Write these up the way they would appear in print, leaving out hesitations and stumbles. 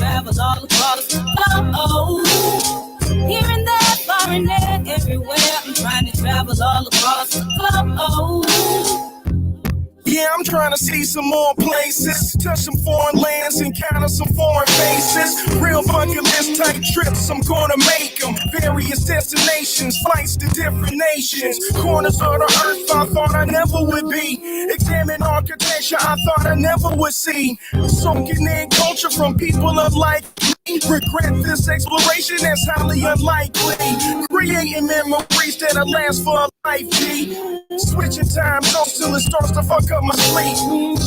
travel all across the globe. Here and there, far and there, everywhere. I'm trying to travel all across the globe. Yeah, I'm trying to see some more places, touch some foreign lands, encounter some foreign faces. Real bucket list type trips, I'm gonna make them. Various destinations, flights to different nations. Corners of the earth I thought I never would be. Examine architecture I thought I never would see. Soaking in culture from people unlike me. Regret this exploration that's highly unlikely. Creating memories that'll last for a life, G. Switching time zones till it starts to fuck up my sleep.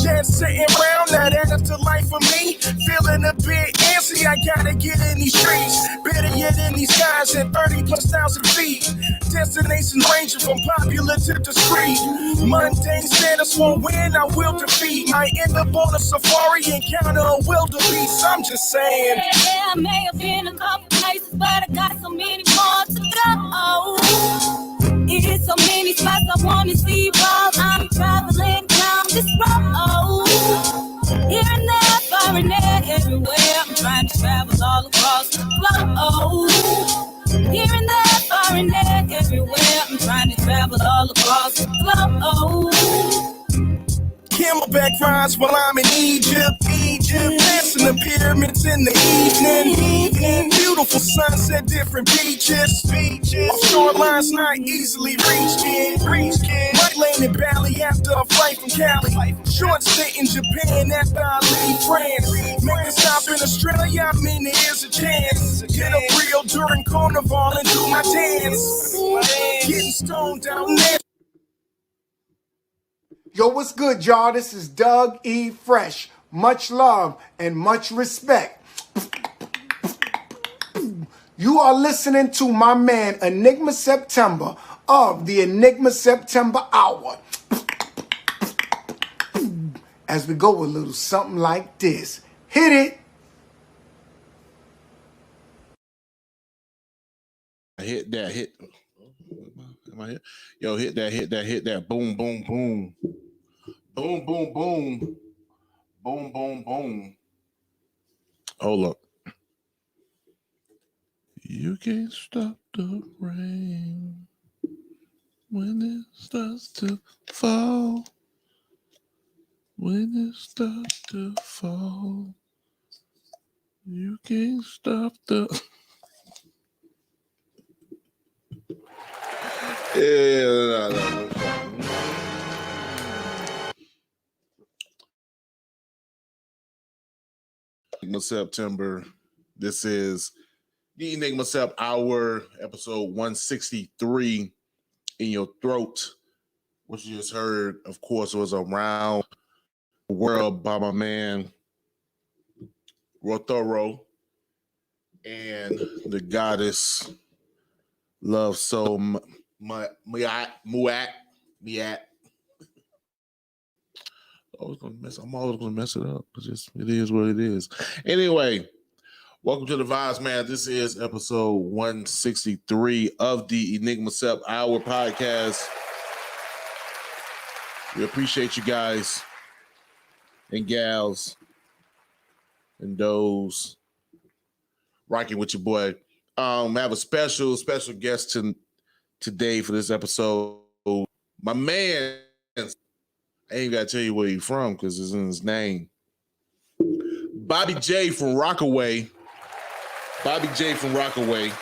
Just sitting around, that adds to life for me. Feeling a bit antsy, I gotta get in these streets. Better yet in these skies at 30,000+ feet. Destinations ranging from popular to discreet. Mundane status won't win, I will defeat. Might end up on a safari, encounter a wildebeest. I'm just saying. Yeah, I may have been a couple places, but I got so many more to go. It's so many spots I wanna see while I'm traveling down this road. Here and there, far and there, everywhere. I'm trying to travel all across the globe. Here and there, far and there, everywhere. I'm trying to travel all across the globe. Camelback rides while I'm in Egypt. Passing the pyramids in the evening. Beautiful sunset, different beaches. Offshore lines not easily reached. Right lane in Bali after a flight from Cali. Short stay in Japan after I leave France. Make a stop in Australia, I mean there is a chance. Get up real during carnival and do my dance. Getting stoned down there. Yo, what's good, y'all? This is Doug E. Fresh. Much love and much respect. You are listening to my man, Enigma September of the Enigma September Hour. As we go a little something like this. Hit it. Hit that, hit. Am I here? Yo, hit that. Boom, boom, boom. Boom, boom, boom. Boom, boom, boom. Hold up. You can't stop the rain when it starts to fall. When it starts to fall. You can't stop the... Yeah, no. Enigma September. This is the Enigma Sept Hour, episode 163. In Your Throat. What you just heard, of course, was Around the World by my man Ro-Thoro and the goddess LoveSoul Miat. I'm always gonna mess it up. It is what it is. Anyway, welcome to the Vibes, man. This is episode 163 of the Enigma Sept Hour podcast. We appreciate you guys and gals and those rocking with your boy. I have a special guest today for this episode. My man, I ain't gotta tell you where he's from because it's in his name. Bobby J from Rockaway. Bobby J from Rockaway.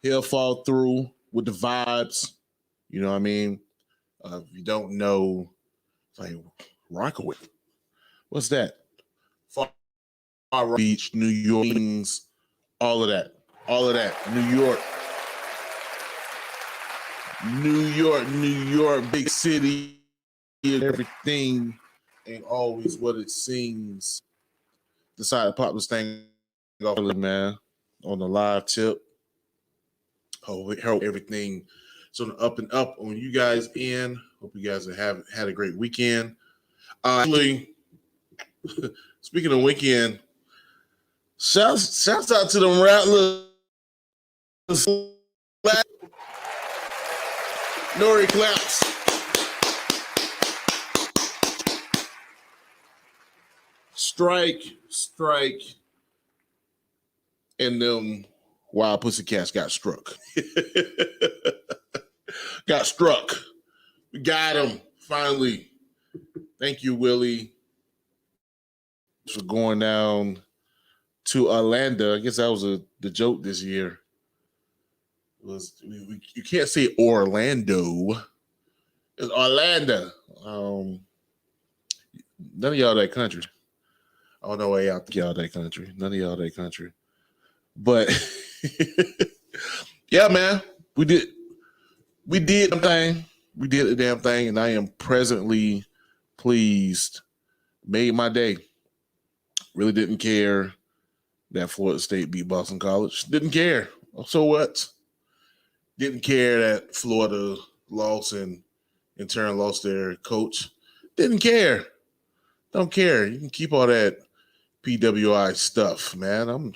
He'll fall through with the vibes. You know what I mean? If you don't know, like Rockaway. What's that? Far Beach, New York, all of that. New York, big city, everything ain't always what it seems. Decided to pop this thing off, man, on the live tip. Hope everything sort of up and up on you guys in. Hope you guys have had a great weekend. Actually, speaking of weekend, shouts out to them Rattlers. Nori claps. strike, and them wild pussycats got struck. Got struck. We got him finally. Thank you, Willie, for going down to Orlando. I guess that was the joke this year. You can't say Orlando. It's Orlando. None of y'all that country. Oh, no way out y'all that country. None of y'all that country. But yeah, man, we did the thing. We did the damn thing, and I am presently pleased. Made my day. Really didn't care that Florida State beat Boston College. Didn't care. So what? Didn't care that Florida lost and in turn lost their coach. Didn't care. Don't care. You can keep all that PWI stuff, man. I'm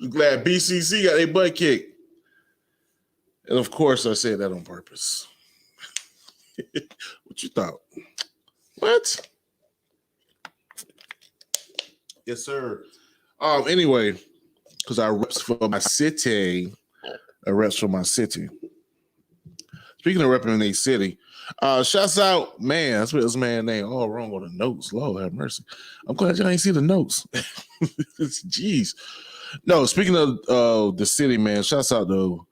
glad BCC got their butt kicked. And of course, I said that on purpose. What you thought? What? Yes, sir. Anyway, because I reps for my city. Speaking of repping in a city, shouts out, man. That's what this man's name. All wrong on the notes. Lord have mercy. I'm glad y'all ain't see the notes. Jeez. No, speaking of the city, man, shouts out to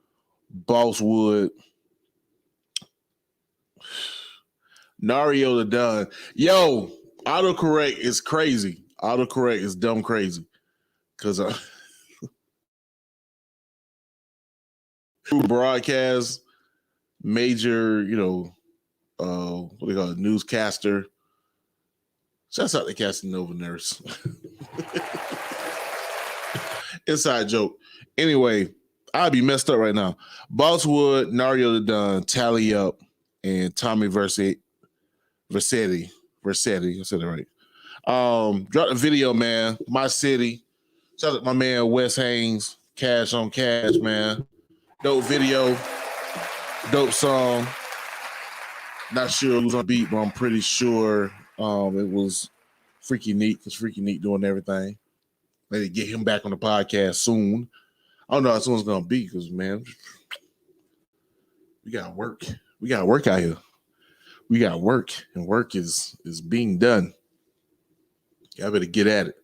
Bosswood, Nario the Dunn. Yo, autocorrect is crazy. Autocorrect is dumb crazy. Because broadcast, major, what do they call it, newscaster. Shouts out to Casanova Nurse. Inside joke. Anyway, I'd be messed up right now. Bosswood, Nario the Dunn, Tally Up, and Tommy Versetti. I said it right. Dropped a video, man. My city. Shout out to my man Wes Haynes. Cash on cash, man. Dope video. Dope song. Not sure who's on beat, but I'm pretty sure it was Freaky Neat, because Freaky Neat doing everything. Maybe get him back on the podcast soon. I don't know how soon it's gonna be, because man, we got work. We got work out here. We got work, and work is being done. Y'all better get at it.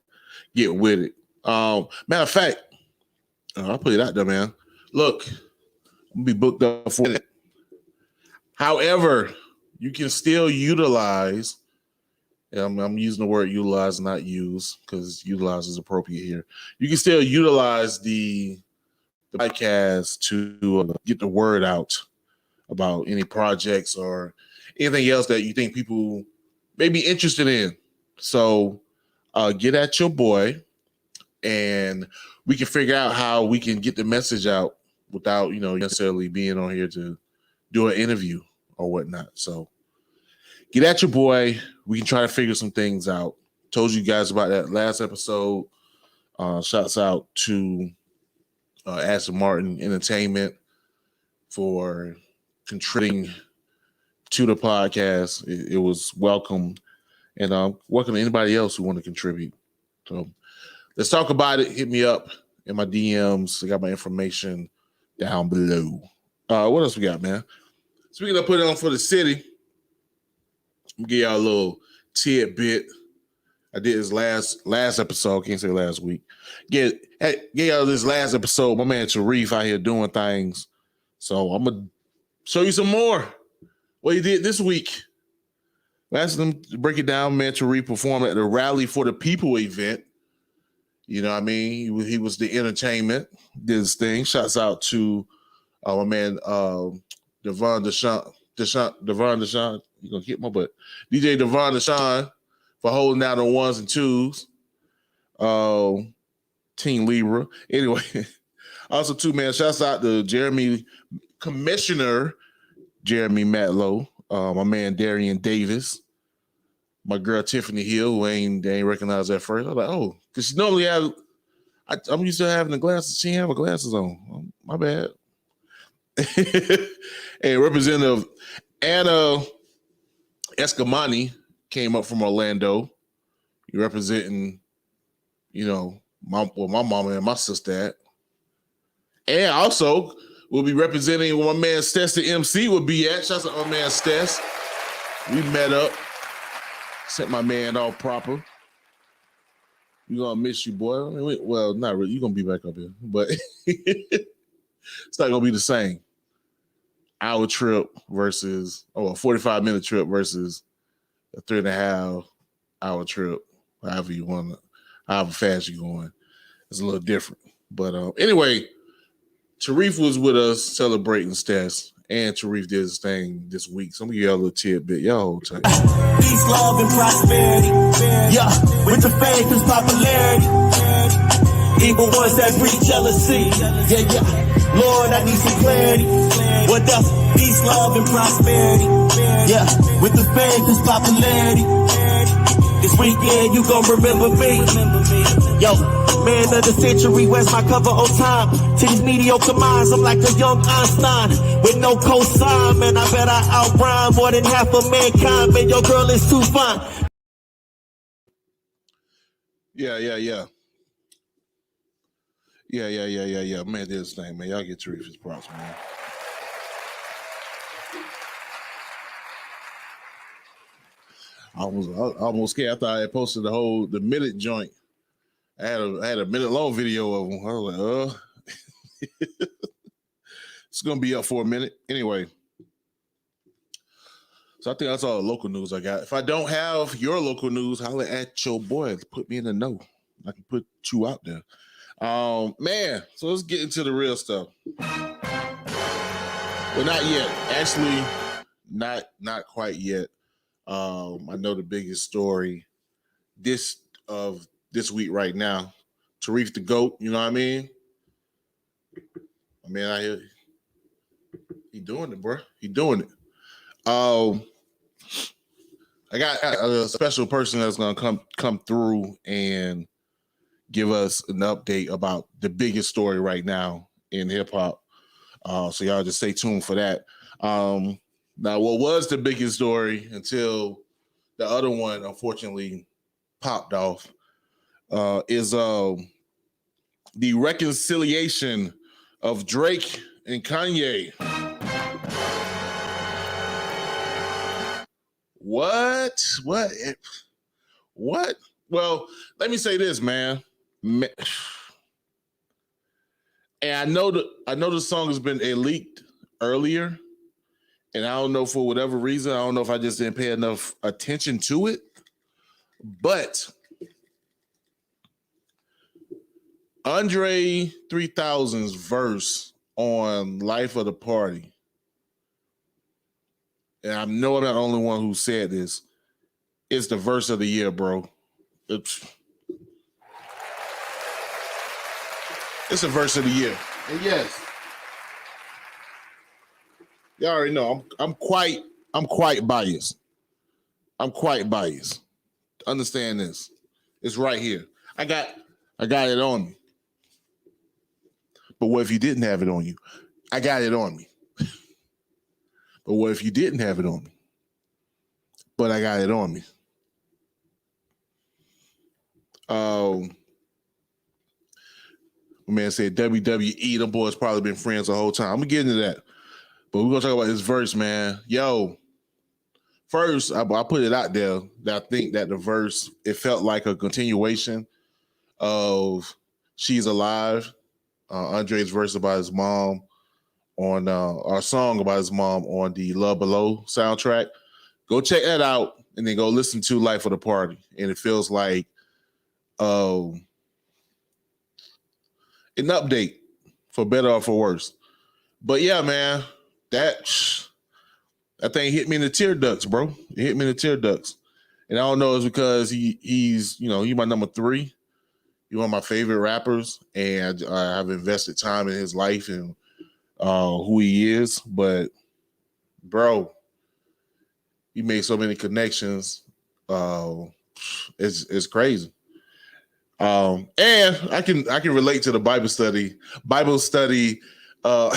Get with it. Matter of fact, I'll put it out there, man. Look, I'm gonna be booked up for it. However, you can still utilize. I'm using the word utilize, not use, because utilize is appropriate here. You can still utilize the podcast to get the word out about any projects or anything else that you think people may be interested in. So get at your boy, and we can figure out how we can get the message out without, necessarily being on here to do an interview or whatnot. So get at your boy. We can try to figure some things out. Told you guys about that last episode. Shouts out to Aston Martin Entertainment for contributing to the podcast. It was welcome. And welcome to anybody else who want to contribute. So let's talk about it. Hit me up in my DMs. I got my information down below. What else we got, man? Speaking of putting on for the city, I'm gonna give y'all a little tidbit. I did this last episode. Can't say last week. Get y'all this last episode. My man Sharif out here doing things. So I'm gonna show you some more what he did this week. Last time to break it down, man, Sharif performed at the Rally for the People event. You know what I mean? He was the entertainment, did his thing. Shouts out to my man Devon Deshaun. You're gonna hit my butt. DJ Devon Deshaun for holding down the ones and twos. Team Libra. Anyway, also too, man, shouts out to Commissioner Jeremy Matlow, my man Darian Davis, my girl Tiffany Hill, who ain't recognized at first. I was like, oh, because she normally have. I'm used to having the glasses. She ain't have her glasses on. My bad. And Representative Anna Escamani, came up from Orlando. You're representing, my mama and my sister at. And also, we'll be representing where my man Stess, the MC, will be at. Shouts out to my man Stess. We met up. Sent my man all proper. We're going to miss you, boy. I mean, well, not really. You're going to be back up here. But it's not going to be the same. Hour trip versus, a 45-minute trip versus a 3.5-hour trip. However fast you're going. It's a little different. But anyway, Tarif was with us celebrating Stess. And Tarif did his thing this week. So I'm going to give y'all a little tidbit. Y'all hold tight. Peace, love, and prosperity. Yeah, with the fame and popularity. Evil ones that breed jealousy. Yeah. Lord, I need some clarity. What the peace, love, and prosperity. Yeah, with the fame and popularity. This weekend, you gon' remember me. Yo, man of the century, where's my cover on time? To these mediocre minds, I'm like a young Einstein with no cosign, man. I bet I outrhyme more than half of mankind, man. Your girl is too fine. Yeah. Man, this thing, man. Y'all get Tarif's props, man. I almost scared. I thought I had posted the minute joint. I had a minute long video of them. I was like, it's gonna be up for a minute anyway. So I think that's all the local news I got. If I don't have your local news, holler at your boy. Put me in the know. I can put you out there. Man, so let's get into the real stuff. Well, not yet. Actually, not quite yet. I know the biggest story this week right now. Tarif the GOAT, you know what I mean? I hear he doing it, bro. He doing it. I got a special person that's gonna come through and give us an update about the biggest story right now in hip hop. So y'all just stay tuned for that. Now, what was the biggest story until the other one unfortunately popped off is the reconciliation of Drake and Kanye. What? Well, let me say this, man. And I know the song has been leaked earlier, and I don't know for whatever reason. I don't know if I just didn't pay enough attention to it, but Andre 3000's verse on "Life of the Party," and I know I'm not the only one who said this. It's the verse of the year, bro. It's a verse of the year. And yes, you already know I'm quite biased. I'm quite biased. Understand this. It's right here. I got it on me. But what if you didn't have it on you? I got it on me. But what if you didn't have it on me? But I got it on me. My man said WWE, them boys probably been friends the whole time. I'm gonna get into that. But we're gonna talk about this verse, man. Yo, first, I put it out there that I think that the verse, it felt like a continuation of She's Alive, Andre's verse about his mom on our song about his mom on the Love Below soundtrack. Go check that out and then go listen to Life of the Party. And it feels like an update for better or for worse. But yeah, man, that thing hit me in the tear ducts, bro. It hit me in the tear ducts. And I don't know, it's because he's my number 3. He's one of my favorite rappers, and I have invested time in his life and who he is. But bro, he made so many connections. It's crazy. And I can relate to the Bible study. I'm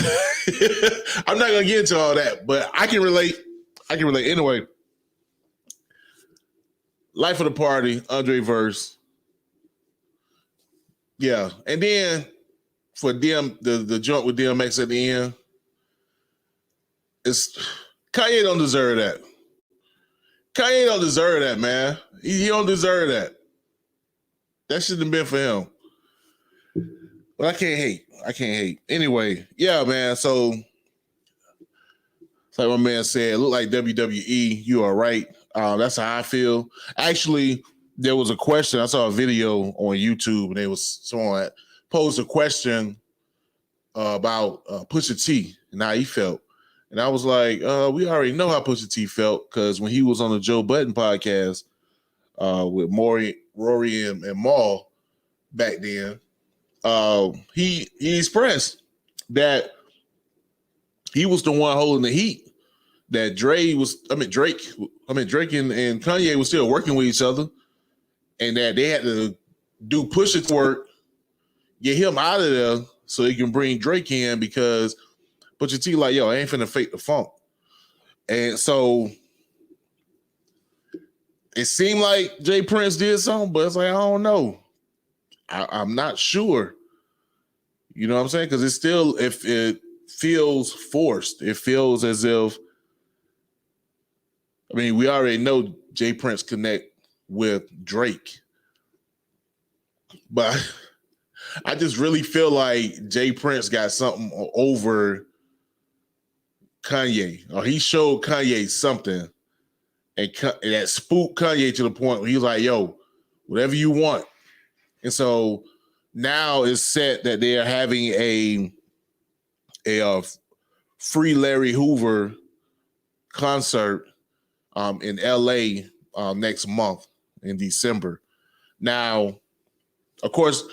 not gonna get into all that, but I can relate. Anyway, Life of the Party, Andre verse. Yeah. And then for the joint with DMX at the end, it's Kanye don't deserve that. Kanye don't deserve that, man. He don't deserve that. That shouldn't have been for him. But I can't hate. Anyway, yeah, man. So it's like my man said, look like WWE, you are right. That's how I feel. Actually, there was a question. I saw a video on YouTube, and someone posed a question about Pusha T and how he felt. And I was like, we already know how Pusha T felt, because when he was on the Joe Budden podcast with Rory and Maul back then, he expressed that he was the one holding the heat. That Drake and Kanye was still working with each other, and that they had to do Pusha's work, get him out of there so he can bring Drake in, because Pusha T like, yo, I ain't finna fake the funk. And so it seemed like Jay Prince did something, but it's like, I don't know. I'm not sure. You know what I'm saying? Because it's still, if it feels forced, it feels as if, I mean, we already know Jay Prince connect with Drake, but I just really feel like Jay Prince got something over Kanye, or he showed Kanye something, and that spooked Kanye to the point where he's like, yo, whatever you want. And so now it's set that they are having a Free Larry Hoover concert in LA next month in December. Now, of course,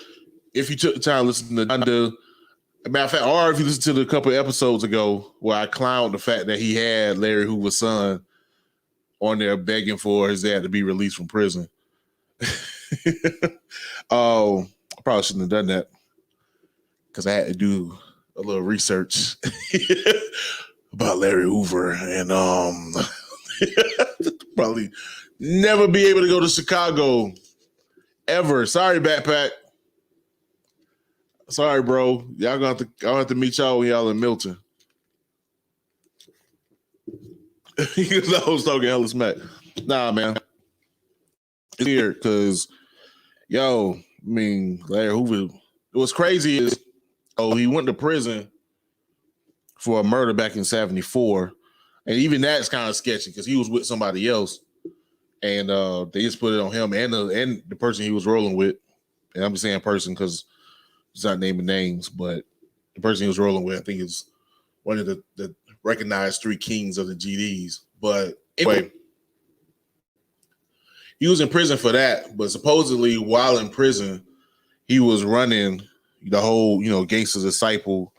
if you took the time to listen to matter of fact, or if you listen to the couple of episodes ago where I clowned the fact that he had Larry Hoover's son on there begging for his dad to be released from prison. I probably shouldn't have done that, because I had to do a little research about Larry Hoover, and probably never be able to go to Chicago ever. Sorry, Backpack. Sorry, bro. I'll have to meet y'all when y'all in Milton. Because I was talking hella smack. Nah, man. It's weird because, yo, I mean, Larry Hoover, what's crazy is, he went to prison for a murder back in 1974. And even that's kind of sketchy because he was with somebody else. And they just put it on him and the person he was rolling with. And I'm just saying person because he's not naming names, but the person he was rolling with, I think, is one of the recognized three kings of the GDs. But anyway, he was in prison for that. But supposedly while in prison, he was running the whole, Gangsta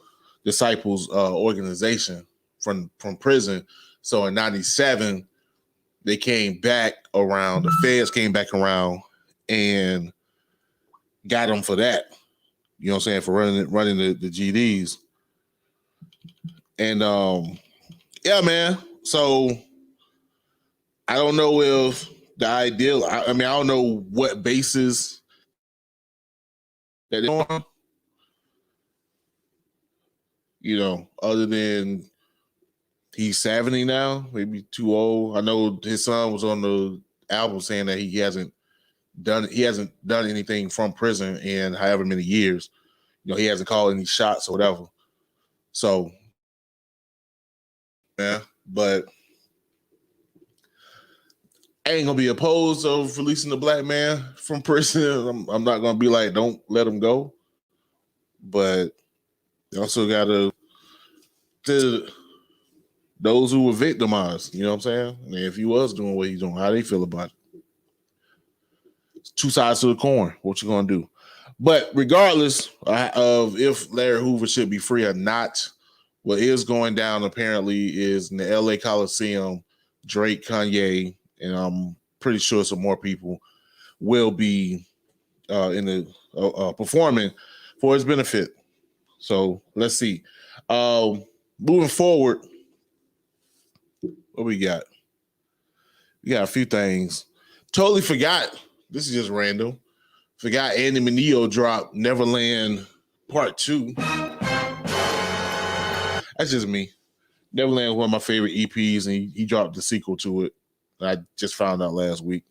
Disciples organization from prison. So in 1997, they came back around, the feds came back around and got him for that. You know what I'm saying? For running the GDs. And yeah, man. So I don't know if the ideal, I don't know what basis that they're on. Other than he's 70 now, maybe too old. I know his son was on the album saying that he hasn't done anything from prison in however many years. He hasn't called any shots or whatever. So, yeah, but I ain't gonna be opposed of releasing the black man from prison. I'm not gonna be like, don't let him go. But you also gotta those who were victimized, you know what I'm saying? And if he was doing what he's doing, how they feel about it? It's two sides to the coin. What you gonna do? But regardless of if Larry Hoover should be free or not, what is going down apparently is in the LA Coliseum, Drake, Kanye, and I'm pretty sure some more people will be in the performing for his benefit. So let's see. Moving forward, what we got? We got a few things. Totally forgot. This is just random. Forgot Andy Mineo dropped Neverland Part 2. That's just me. Neverland was one of my favorite EPs, and he dropped the sequel to it. I just found out last week.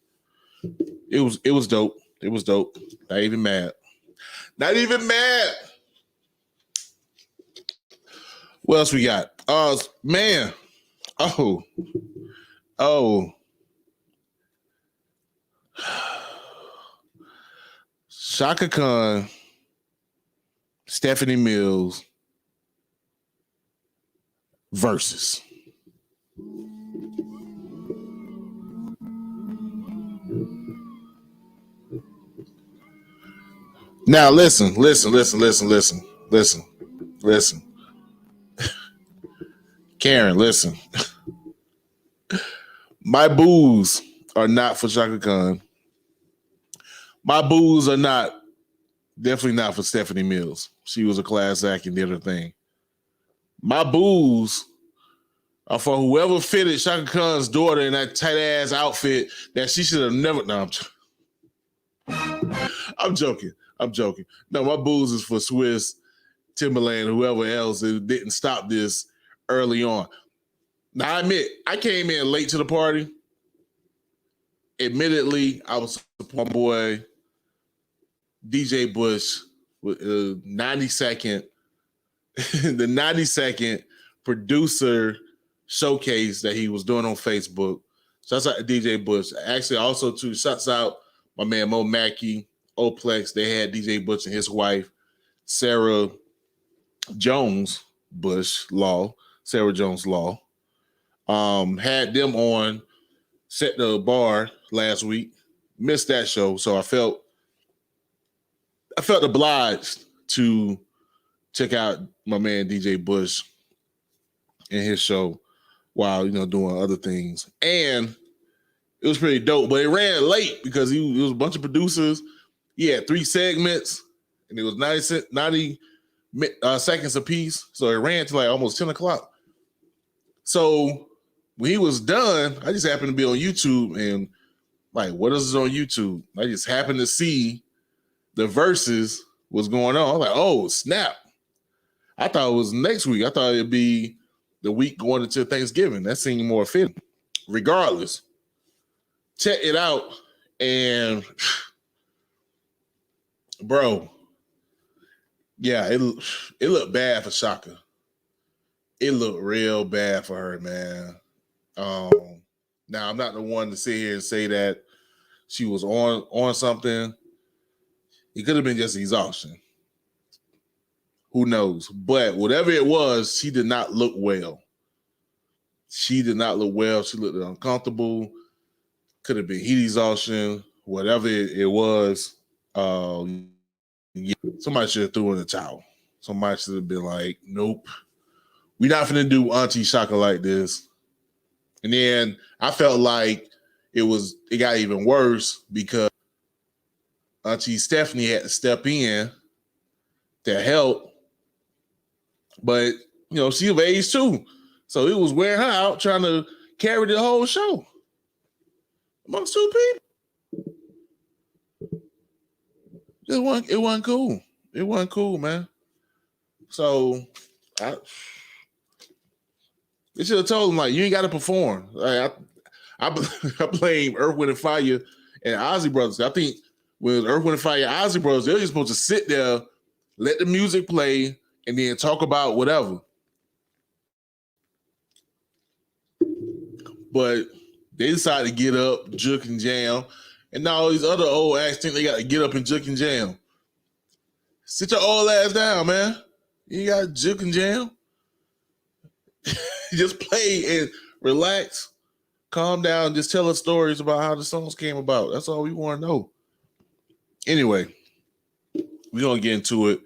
It was dope. It was dope. Not even mad. Not even mad. What else we got? Man. Oh. Chaka Khan, Stephanie Mills, Verzuz. Now listen. Karen, listen. My boos are not for Chaka Khan. My boos are definitely not for Stephanie Mills. She was a class act and did her thing. My boos are for whoever fitted Chaka Khan's daughter in that tight ass outfit that she should have never. No, I'm joking. No, my boos is for Swiftz, Timberland, whoever else that didn't stop this early on. Now, I admit, I came in late to the party. Admittedly, I was my boy DJ Bush with 90-second, the 90-second producer showcase that he was doing on Facebook. Shouts out to DJ Bush. Actually, also too, shouts out my man Mo Mackey, Oplex. They had DJ Bush and his wife, Sarah Jones Law. Had them on, set the bar last week. Missed that show, so I felt obliged to check out my man DJ Bush and his show while doing other things. And it was pretty dope, but it ran late because it was a bunch of producers. He had 3 segments, and it was 90 seconds a piece, so it ran to like almost 10 o'clock. So when he was done, I just happened to be on YouTube, and like, what is on YouTube? I just happened to see the Verzuz was going on. I was like, oh, snap. I thought it was next week. I thought it'd be the week going into Thanksgiving. That seemed more fitting. Regardless, check it out. And, bro, yeah, it looked bad for Chaka. It looked real bad for her, man. Now, I'm not the one to sit here and say that she was on something. It could have been just exhaustion. Who knows? But whatever it was, she did not look well. She looked uncomfortable. Could have been heat exhaustion. Whatever it was, somebody should have threw in the towel. Somebody should have been like, nope. We're not going to do Auntie Chaka like this. And then I felt like it got even worse because Auntie Stephanie had to step in to help. But, she of age too. So it was wearing her out trying to carry the whole show amongst 2 people. It wasn't cool. It wasn't cool, man. So they should have told him, like, you ain't got to perform. Like, I blame Earth, Wind, and Fire and Ozzy Brothers. I think with Earth, Wind, and Fire and Ozzy Brothers, they're just supposed to sit there, let the music play, and then talk about whatever. But they decided to get up, juke and jam. And now all these other old acts think they got to get up and juke and jam. Sit your old ass down, man. You got to juke and jam. Just play and relax. Calm down. Just tell us stories about how the songs came about. That's all we want to know. Anyway, we're going to get into it.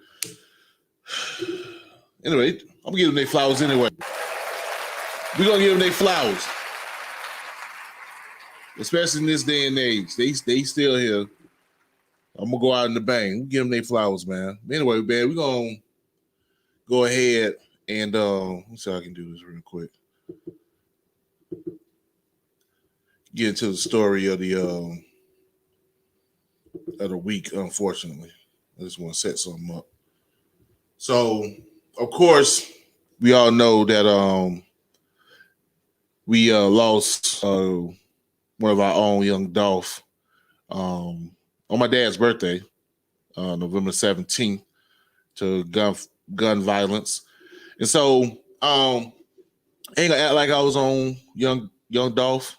Anyway, I'm going to give them their flowers anyway. We're going to give them their flowers. Especially in this day and age. They still here. I'm going to go out in the bang. We'll give them their flowers, man. Anyway, man, we're going to go ahead and let me see how I can do this real quick. get into the story of the week. Unfortunately, I just want to set something up. So, of course, we all know that we lost one of our own, young Dolph, on my dad's birthday, November 17th, to gun violence. And so, ain't gonna act like I was on young Dolph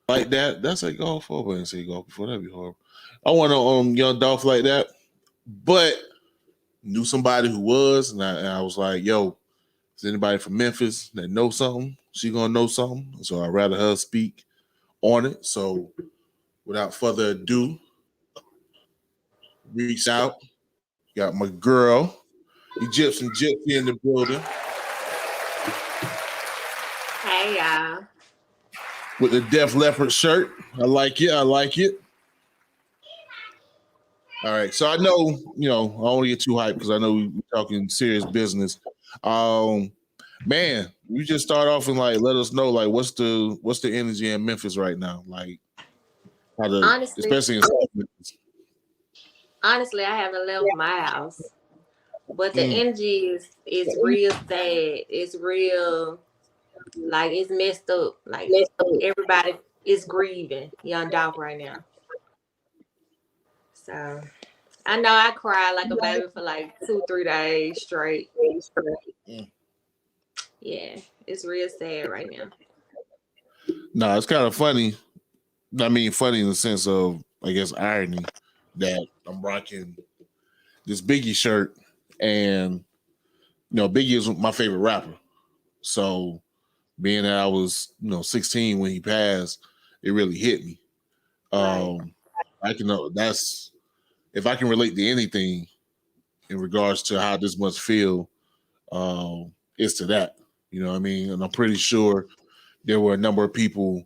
like that. That's a golf over and say golf before, that'd be horrible. I wasn't on young Dolph like that, but knew somebody who was, and I was like, yo, is anybody from Memphis that knows something? She gonna know something. So I'd rather her speak on it. So without further ado, reach out. Got my girl, Egyptian Gypsy, in the building. Hey, y'all. With the Def Leppard shirt. I like it. All right. So I know, I don't want to get too hyped because I know we're talking serious business. Man, we just start off and let us know what's the energy in Memphis right now? Especially in South Memphis. Honestly, I haven't left my house. But the energy is real sad. It's real, it's messed up. Everybody is grieving young Dolph right now. So I know I cried like a baby for 2-3 days straight. Yeah, it's real sad right now. No, it's kind of funny. I mean, funny in the sense of, I guess, irony that I'm rocking this Biggie shirt, and Biggie is my favorite rapper. So being that I was 16 when he passed, it really hit me. Right. I can know that's if I can relate to anything in regards to how this must feel, it's to that. You know what I mean? And I'm pretty sure there were a number of people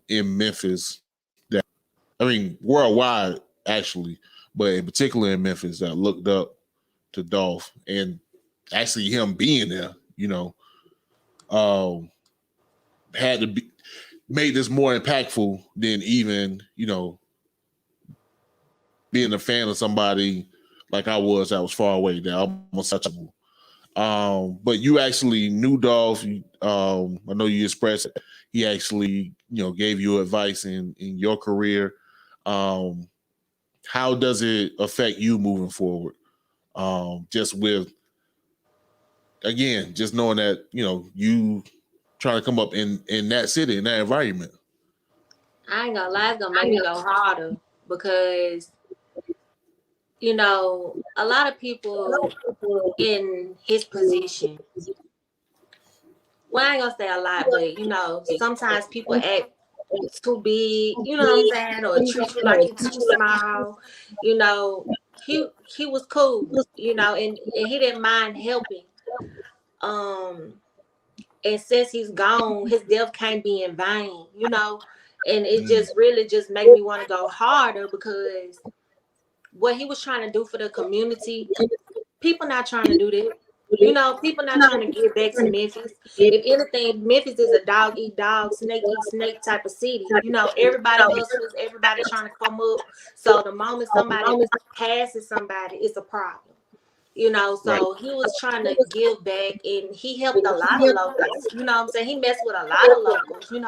in Memphis that, worldwide actually, but in particular in Memphis, that looked up to Dolph, and actually him being there, had to be made this more impactful than even, being a fan of somebody like I was that was far away, that almost touchable. But you actually knew Dolph. I know you expressed he actually, gave you advice in your career. How does it affect you moving forward? Just with, again, just knowing that, you trying to come up in that city, in that environment. I ain't gonna lie, it's gonna make me go harder because, a lot of people in his position, well, I ain't gonna say a lot, but, sometimes people act too big, you know what I'm saying, or treat you like you're too small. He was cool, and he didn't mind helping. And since he's gone, his death can't be in vain, and it just really just make me want to go harder because what he was trying to do for the community, people not trying to do that. People not trying to give back to Memphis. If anything, Memphis is a dog eat dog, snake eat snake type of city. Everybody hustles, everybody trying to come up. So the moment somebody passes somebody, it's a problem. So he was trying to give back, and he helped a lot of locals. He messed with a lot of locals. He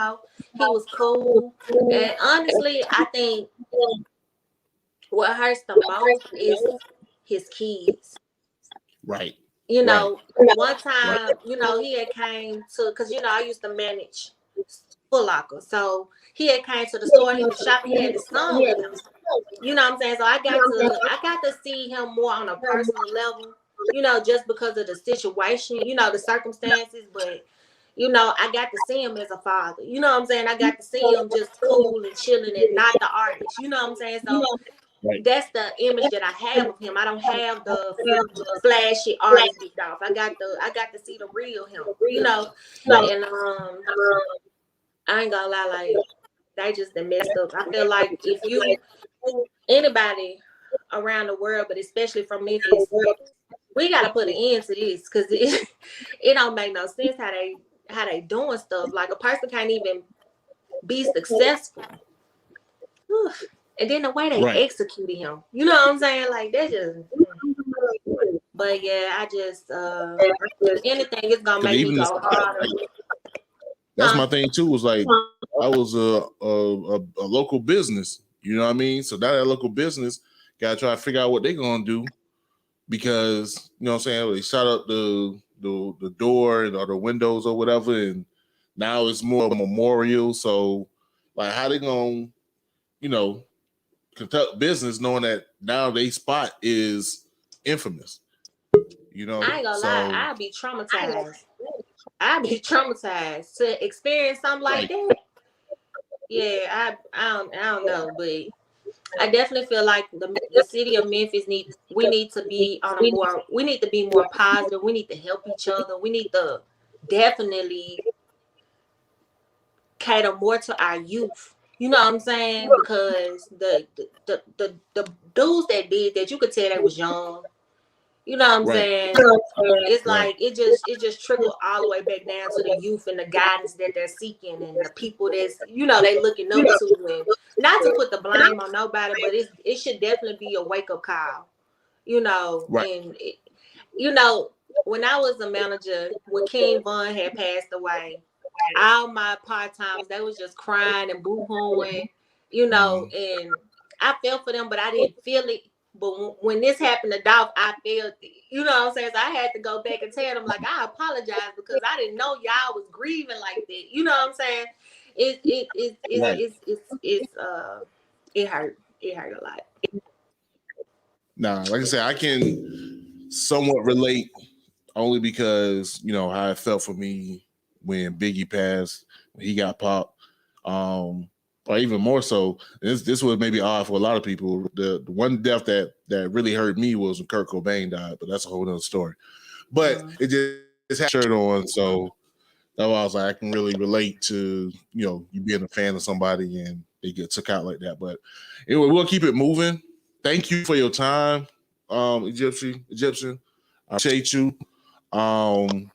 was cool. And honestly, I think what hurts the most is his kids. Right. One time, he had came to, because, I used to manage Foot Locker. So he had came to the store, he was shopping, he had his son with him. You know what I'm saying? So I got to see him more on a personal level, just because of the situation, the circumstances, but I got to see him as a father. You know what I'm saying? I got to see him just cool and chilling and not the artist. You know what I'm saying? So that's the image that I have of him. I don't have the flashy artist big Dolph. I got to see the real him, and I ain't gonna lie, they just messed up. I feel like if anybody around the world, but especially from Memphis, we gotta put an end to this because it don't make no sense how they doing stuff. Like a person can't even be successful. Whew. And then the way they executed him, you know what I'm saying? Like that just. But yeah, I just anything is gonna make me go harder. That's my thing too. Was like I was a local business. You know what I mean? So now that local business gotta try to figure out what they're gonna do because you know what I'm saying they shot up the door or the windows or whatever, and now it's more of a memorial. So like how they gonna conduct business knowing that now they spot is infamous. You know, I ain't gonna lie, I'd be traumatized. I'd be traumatized to experience something like that. Yeah, I don't know, but I definitely feel like the city of Memphis we need to be more positive. We need to help each other. We need to definitely cater more to our youth. You know what I'm saying? Because the dudes that did that, you could tell they was young. You know what I'm saying? It's like it just trickled all the way back down to the youth and the guidance that they're seeking and the people that's they looking up to. And not to put the blame on nobody, but it should definitely be a wake up call. And when I was a manager, when King Von had passed away, all my part-timers, they was just crying and boo-hooing, and I felt for them, but I didn't feel it. But when this happened to Dolph, I felt it. You know what I'm saying? So I had to go back and tell them, like, I apologize because I didn't know y'all was grieving like that. You know what I'm saying? It hurt. It hurt a lot. Nah, like I said, I can somewhat relate only because, how it felt for me when Biggie passed, when he got popped. Or even more so, this was maybe odd for a lot of people. The one death that really hurt me was when Kurt Cobain died, but that's a whole other story. But it just had a shirt on, so that's why I was like, I can really relate to you being a fan of somebody and they get took out like that. But anyway, we'll keep it moving. Thank you for your time, Egyptian. I appreciate you. And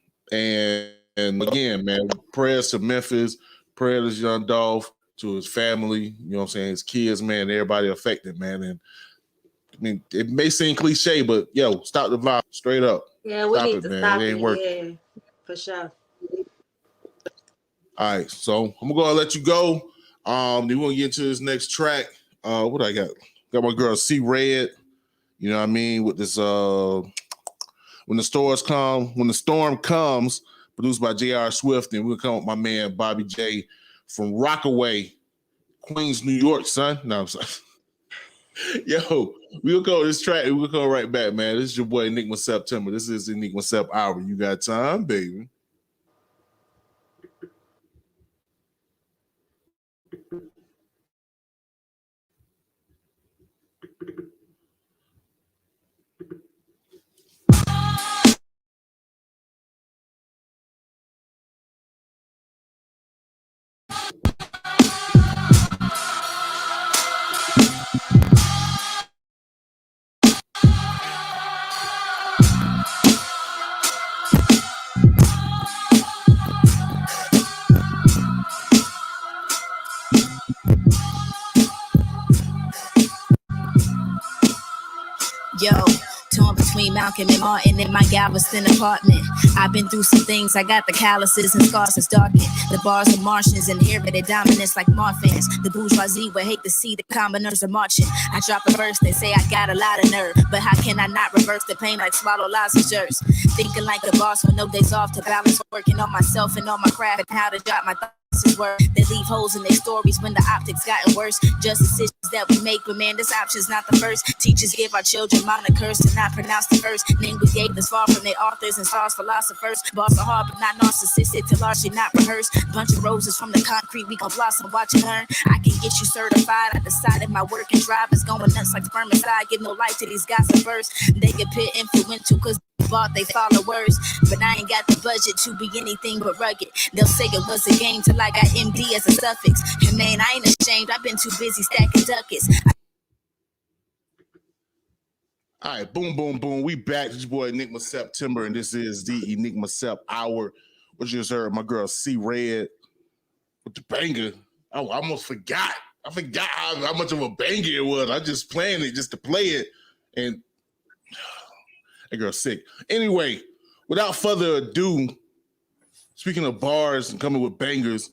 again, man, prayers to Memphis, prayers to young Dolph, to his family, you know what I'm saying, his kids, man, everybody affected, man. And I mean, it may seem cliche, but stop the violence straight up. Yeah, we need to stop it. Yeah, for sure. All right, so I'm gonna let you go. Then we're gonna get into this next track. What I got? Got my girl C Red, you know what I mean, with this when the storm comes, produced by J.R. Swift, and we'll come with my man Bobby J from Rockaway, Queens, New York, son. No, I'm sorry. Yo, we'll go this track and we'll go right back, man. This is your boy Enigma September. This is Enigma Sept Hour. You got time, baby. Yo, torn between Malcolm and Martin in my Galveston apartment. I've been through some things, I got the calluses and scars that's darkened. The bars of Martians inherited dominance like morphins. The bourgeoisie would hate to see the commoners are marching. I drop a verse, they say I got a lot of nerve, but how can I not reverse the pain like swallow lozenges? Thinking like a boss with no days off to balance, working on myself and on my craft and how to drop my thoughts. They leave holes in their stories when the optics gotten worse. Just decisions that we make, but man, this option's not the first. Teachers give our children monikers to not pronounce the first name we gave this far from their authors and stars philosophers. Bars are hard but not narcissistic to largely not rehearse. Bunch of roses from the concrete, we gon' blossom, watch and learn. I can get you certified. I decided my work and drive is going nuts like spermicide. Give no life to these gossipers. They get pit influential cause bought they followers, but I ain't got the budget to be anything but rugged. They'll say it was a game till I got MD as a suffix. And man, I ain't ashamed, I've been too busy stacking ducats. All right, boom, boom, boom. We back. This your boy Enigma September, and this is the Enigma Sept Hour. What you just heard, my girl C Red with the banger, I almost forgot. I forgot how much of a banger it was. I just playing it just to play it, and that girl's sick. Anyway, without further ado, speaking of bars and coming with bangers,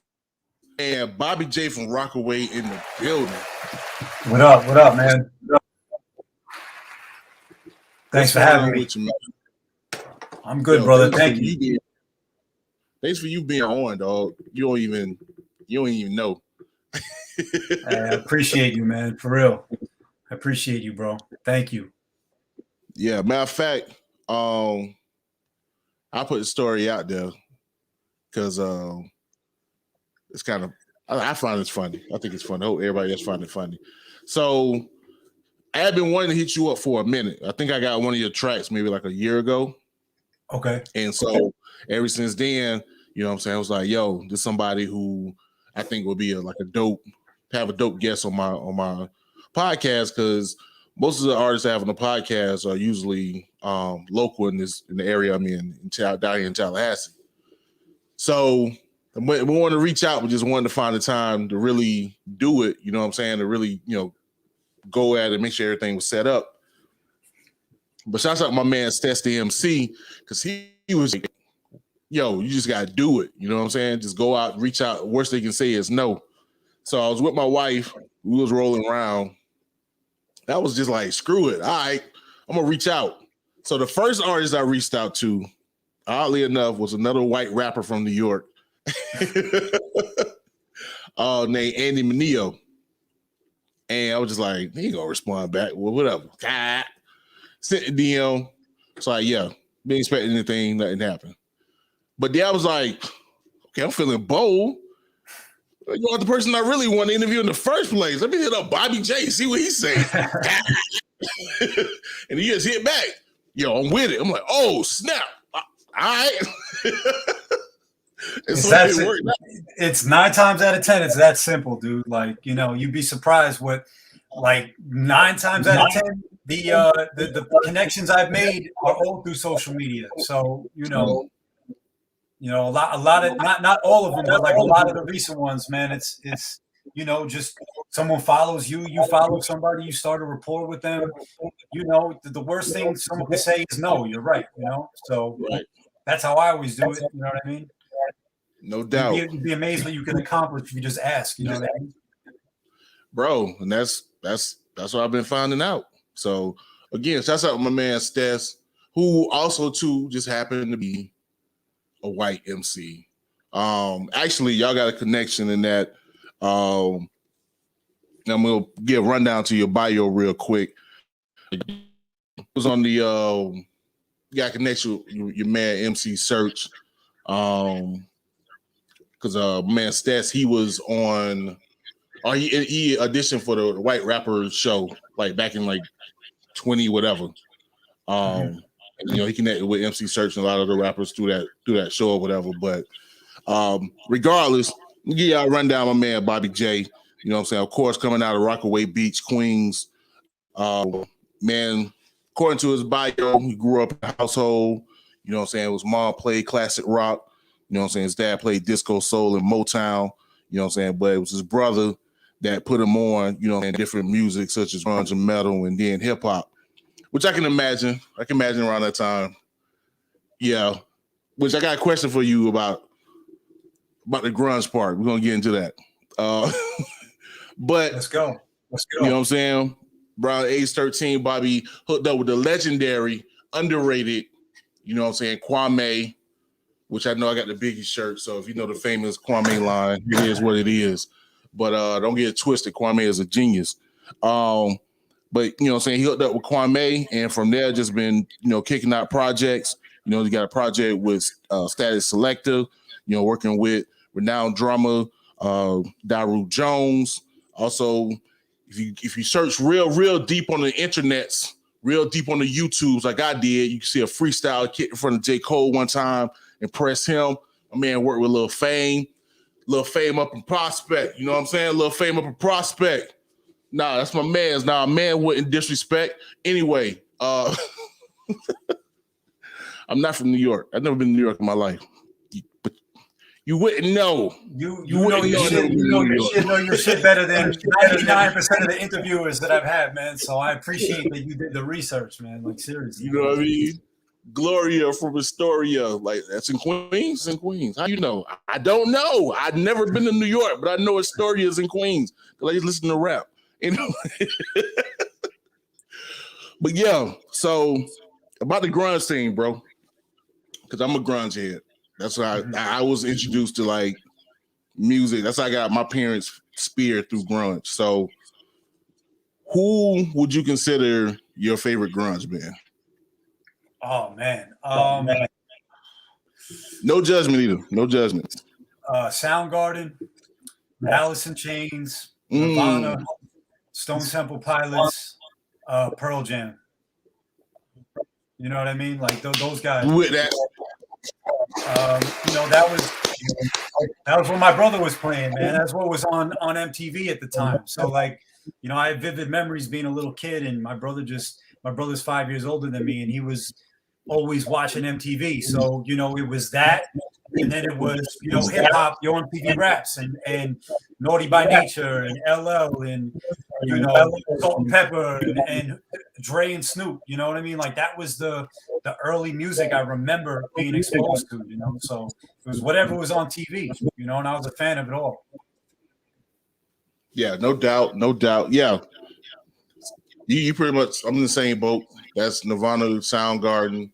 and Bobby J from Rockaway in the building. What up? What up, man? What up? Thanks for having me. You, I'm good, brother. Thank you. Thanks for you being on, dog. You don't even know. I appreciate you, man. For real. I appreciate you, bro. Thank you. Yeah, matter of fact, I put the story out there because it's kind of I find it's funny. I think it's funny. I hope everybody else find it funny. So I had been wanting to hit you up for a minute. I think I got one of your tracks maybe like a year ago. Okay. And so ever since then, you know what I'm saying, I was like, yo, this is somebody who I think would be a dope guest on my podcast, because most of the artists I have on the podcast are usually local in the area I'm in down here in Tallahassee. So we want to reach out. We just wanted to find the time to really do it. You know what I'm saying? To really, go at it, make sure everything was set up. But shout out to my man Swiftz the MC, because he was like, yo, you just gotta do it. You know what I'm saying? Just go out, reach out. Worst they can say is no. So I was with my wife. We was rolling around. That was just like, screw it. All right, I'm gonna reach out. So the first artist I reached out to, oddly enough, was another white rapper from New York named Andy Mineo. And I was just like, he ain't gonna respond back. Well, whatever. Sent a DM. So like, yeah, didn't expect anything, nothing happened. But then I was like, okay, I'm feeling bold. You are the person I really want to interview in the first place. Let me hit up Bobby J, see what he's saying. And he just hit back. Yo, I'm with it. I'm like, oh, snap. All right. It's 9 times out of 10. It's that simple, dude. Like, you'd be surprised what, like 9 times out of 10, the connections I've made are all through social media. So, a lot of not all of them, but like a lot of the recent ones, man. It's just someone follows you, you follow somebody, you start a rapport with them. The worst thing someone can say is no. You're right. So that's how I always do it. You know what I mean? No doubt. You'd be amazed what you can accomplish if you just ask. You know what I mean? Bro, and that's what I've been finding out. So again, shout out to my man Swiftz, who also too just happened to be a white MC. Actually, y'all got a connection in that. I'm gonna give a rundown to your bio real quick. It was on the got a connection with your man MC Search. Because man Swiftz, he was on, he auditioned for the White Rapper show like back in like 20 whatever. And, he connected with MC Search and a lot of the rappers through that show or whatever. But regardless, let me give y'all a rundown. My man Bobby J, you know what I'm saying? Of course, coming out of Rockaway Beach, Queens. Man, according to his bio, he grew up in a household. You know what I'm saying? His mom played classic rock. You know what I'm saying? His dad played disco, soul, and Motown. You know what I'm saying? But it was his brother that put him on, different music such as grunge and metal and then hip hop, which I can imagine. I can imagine around that time. Yeah. Which I got a question for you about the grunge part. We're gonna get into that. But let's go. You know what I'm saying? Around age 13, Bobby hooked up with the legendary, underrated, you know what I'm saying, Kwame, which I know I got the Biggie shirt. So if you know the famous Kwame line, it is what it is. But don't get it twisted. Kwame is a genius. But you know what I'm saying, he hooked up with Kwame, and from there just been, kicking out projects. He got a project with Status Selector, working with renowned drummer Daru Jones. Also, if you search real deep on the internets, real deep on the YouTubes like I did, you can see a freestyle kid in front of J. Cole one time. Impress him. My man worked with Lil Fame up in Prospect. You know what I'm saying? Lil Fame up in Prospect. Nah, that's my man's. Nah, a man wouldn't disrespect. Anyway, I'm not from New York. I've never been to New York in my life. But You wouldn't know. You know your shit. You know your shit. Know your shit better than 99% of the interviewers that I've had, man. So I appreciate that you did the research, man. Like seriously. You know what I mean? Gloria from Astoria, like that's in Queens. In Queens, how you know? I don't know. I've never been to New York, but I know Astoria is in Queens because I just listen to rap. You know. But yeah, so about the grunge scene, bro, because I'm a grunge head. That's why I was introduced to like music. That's how I got my parents' spear through grunge. So, who would you consider your favorite grunge band? Oh man, no judgment either. No judgment. Soundgarden, Alice in Chains, Nirvana, Stone Temple Pilots, Pearl Jam. You know what I mean? Like those guys. With that. You know, that was when my brother was playing, man. That's what was on MTV at the time. So like, you know, I have vivid memories being a little kid, and my brother's 5 years older than me, and he was always watching MTV. So, you know, it was that, and then it was, you know, hip hop, Yo MTV Raps, and Naughty by Nature, and LL, and you know, Salt and Pepper, and Dre and Snoop. You know what I mean? Like that was the early music I remember being exposed to. You know, so it was whatever was on TV. You know, and I was a fan of it all. Yeah, no doubt, no doubt. Yeah, you pretty much. I'm in the same boat. That's Nirvana, Soundgarden.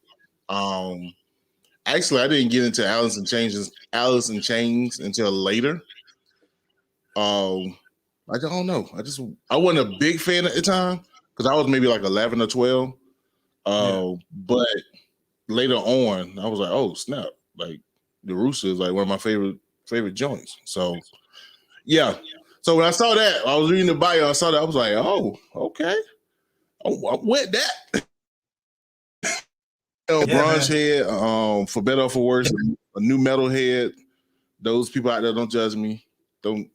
Actually, I didn't get into Alice in Chains until later. I don't know. I wasn't a big fan at the time because I was maybe like 11 or 12. But later on, I was like, oh snap! Like the Rooster is like one of my favorite joints. So yeah. So when I saw that, I was reading the bio. I saw that. I was like, oh, okay. I'm with that. Grunge head, for better or for worse, a new metal head. Those people out there, don't judge me. Don't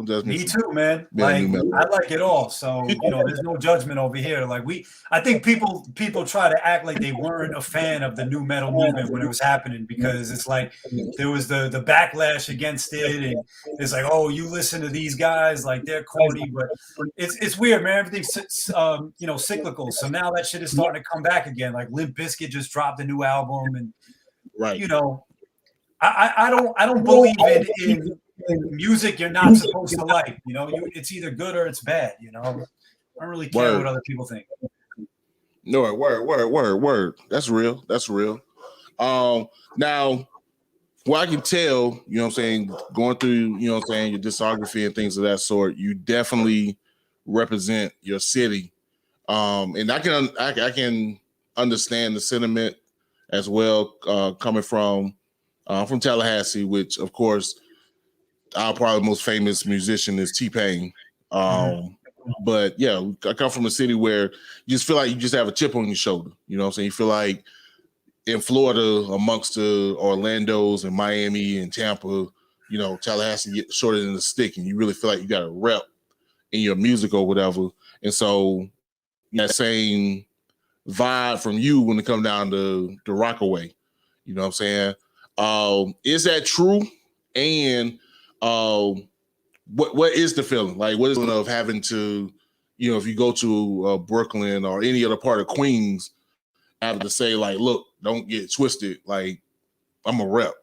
judge me. Me too, man. Like I like it all. So you know, there's no judgment over here. Like I think people try to act like they weren't a fan of the new metal movement when it was happening, because it's like there was the backlash against it, and it's like, oh, you listen to these guys, like they're corny, but it's weird, man. Everything's you know, cyclical. So now that shit is starting to come back again. Like Limp Bizkit just dropped a new album, and you know, I don't believe in music you're not supposed to like. You know, it's either good or it's bad. You know, I don't really care what other people think. No, word. That's real. Now, what I can tell, you know what I'm saying, going through, you know what I'm saying, your discography and things of that sort, you definitely represent your city. And I can understand the sentiment as well, coming from Tallahassee, which of course our probably most famous musician is T-Pain. But yeah, I come from a city where you just feel like you just have a chip on your shoulder. You know what I'm saying? You feel like in Florida, amongst the Orlandos and Miami and Tampa, you know, Tallahassee gets shorter than the stick, and you really feel like you got a rep in your music or whatever. And so that same vibe from you when it comes down to Rockaway. You know what I'm saying? Is that true? And what is the feeling? Like, what is the feeling of having to, you know, if you go to Brooklyn or any other part of Queens, having to say, like, look, don't get twisted. Like, I'm a rep.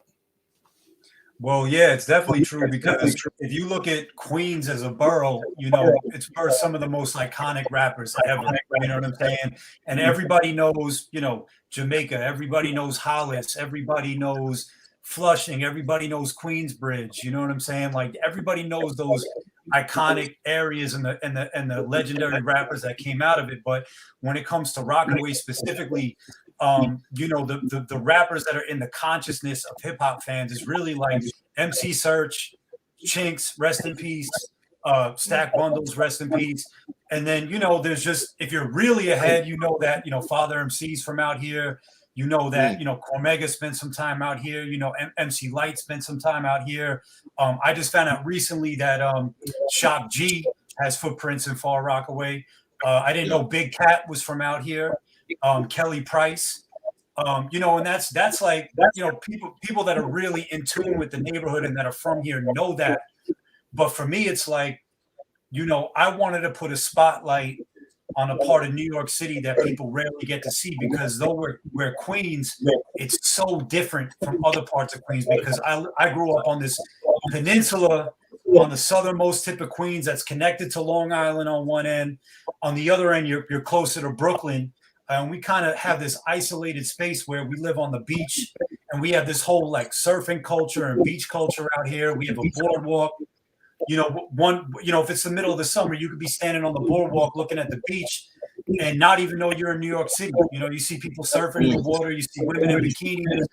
Well, yeah, it's definitely true, because if you look at Queens as a borough, you know, it's for some of the most iconic rappers ever. You know what I'm saying? And everybody knows, you know, Jamaica. Everybody knows Hollis. Everybody knows Flushing. Everybody knows Queensbridge. You know what I'm saying? Like everybody knows those iconic areas and the legendary rappers that came out of it. But when it comes to Rockaway specifically, you know, the rappers that are in the consciousness of hip hop fans is really like MC Search, Chinks, rest in peace, Stack Bundles, rest in peace. And then, you know, there's just, if you're really ahead, you know that, you know, Father MC's from out here. You know that, you know, Comez spent some time out here. You know, MC Light spent some time out here. I just found out recently that Shock G has footprints in Far Rockaway. I didn't know Big Cat was from out here. Kelly Price. You know, and that's like, you know, people that are really in tune with the neighborhood and that are from here know that. But for me, it's like, you know, I wanted to put a spotlight on a part of New York City that people rarely get to see, because though we're Queens, it's so different from other parts of Queens, because I grew up on this peninsula on the southernmost tip of Queens that's connected to Long Island on one end. On the other end, you're closer to Brooklyn. And we kind of have this isolated space where we live on the beach, and we have this whole like surfing culture and beach culture out here. We have a boardwalk. You know, if it's the middle of the summer, you could be standing on the boardwalk looking at the beach and not even know you're in New York City. You know, you see people surfing in the water, you see women in bikinis,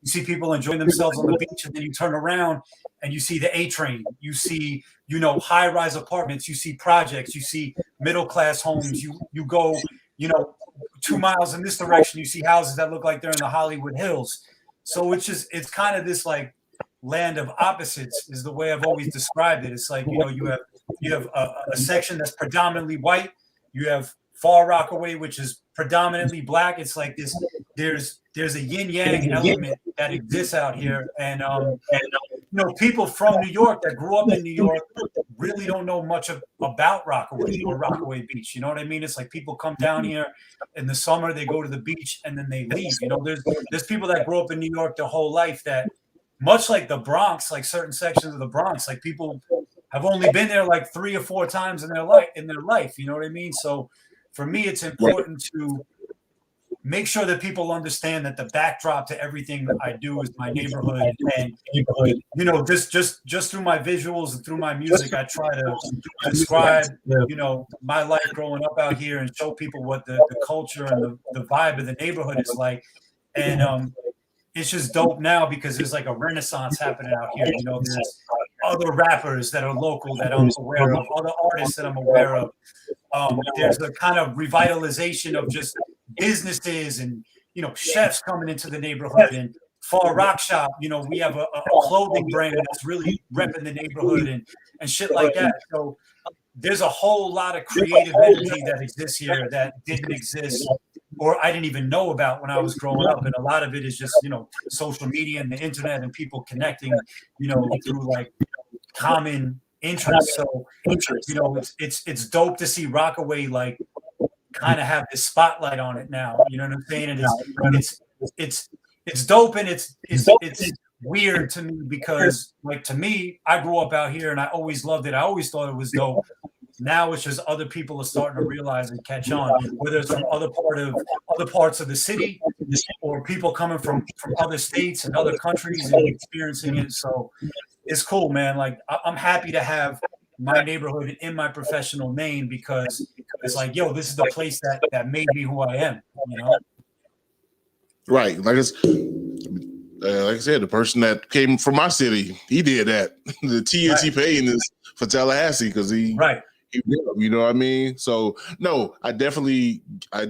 you see people enjoying themselves on the beach, and then you turn around and you see the A train, you see, you know, high-rise apartments, you see projects, you see middle-class homes, you go, you know, 2 miles in this direction, you see houses that look like they're in the Hollywood Hills. So it's kind of this like land of opposites is the way I've always described it. It's like, you know, you have a section that's predominantly white. You have Far Rockaway, which is predominantly black. It's like this. There's a yin yang element that exists out here, and you know, people from New York that grew up in New York really don't know much about Rockaway or Rockaway Beach. You know what I mean? It's like people come down here in the summer, they go to the beach, and then they leave. You know, there's people that grew up in New York their whole life that, much like the Bronx, like certain sections of the Bronx, like people have only been there like 3 or 4 times in their life. You know what I mean? So for me, it's important to make sure that people understand that the backdrop to everything that I do is my neighborhood. And, you know, just through my visuals and through my music, I try to describe, you know, my life growing up out here and show people what the culture and the vibe of the neighborhood is like. And it's just dope now because there's like a renaissance happening out here. You know, there's other rappers that are local that I'm aware of, other artists that I'm aware of. There's a kind of revitalization of just businesses and, you know, chefs coming into the neighborhood, and Far Rock Shop. You know, we have a clothing brand that's really repping the neighborhood and shit like that. So there's a whole lot of creative energy that exists here that didn't exist, or I didn't even know about when I was growing up. And a lot of it is just, you know, social media and the internet and people connecting, you know, through like common interests. So, you know, it's dope to see Rockaway like kind of have this spotlight on it now. You know what I'm saying? And it's dope, and it's weird to me because, like, to me, I grew up out here and I always loved it. I always thought it was dope. Now it's just other people are starting to realize and catch on, whether it's from other parts of the city or people coming from other states and other countries and experiencing it. So it's cool, man. Like, I'm happy to have my neighborhood in my professional name because it's like, yo, this is the place that made me who I am, you know? Right. Like I said, the person that came from my city, he did that. The TNT paying is for Tallahassee because he you know what I mean? So no, I definitely can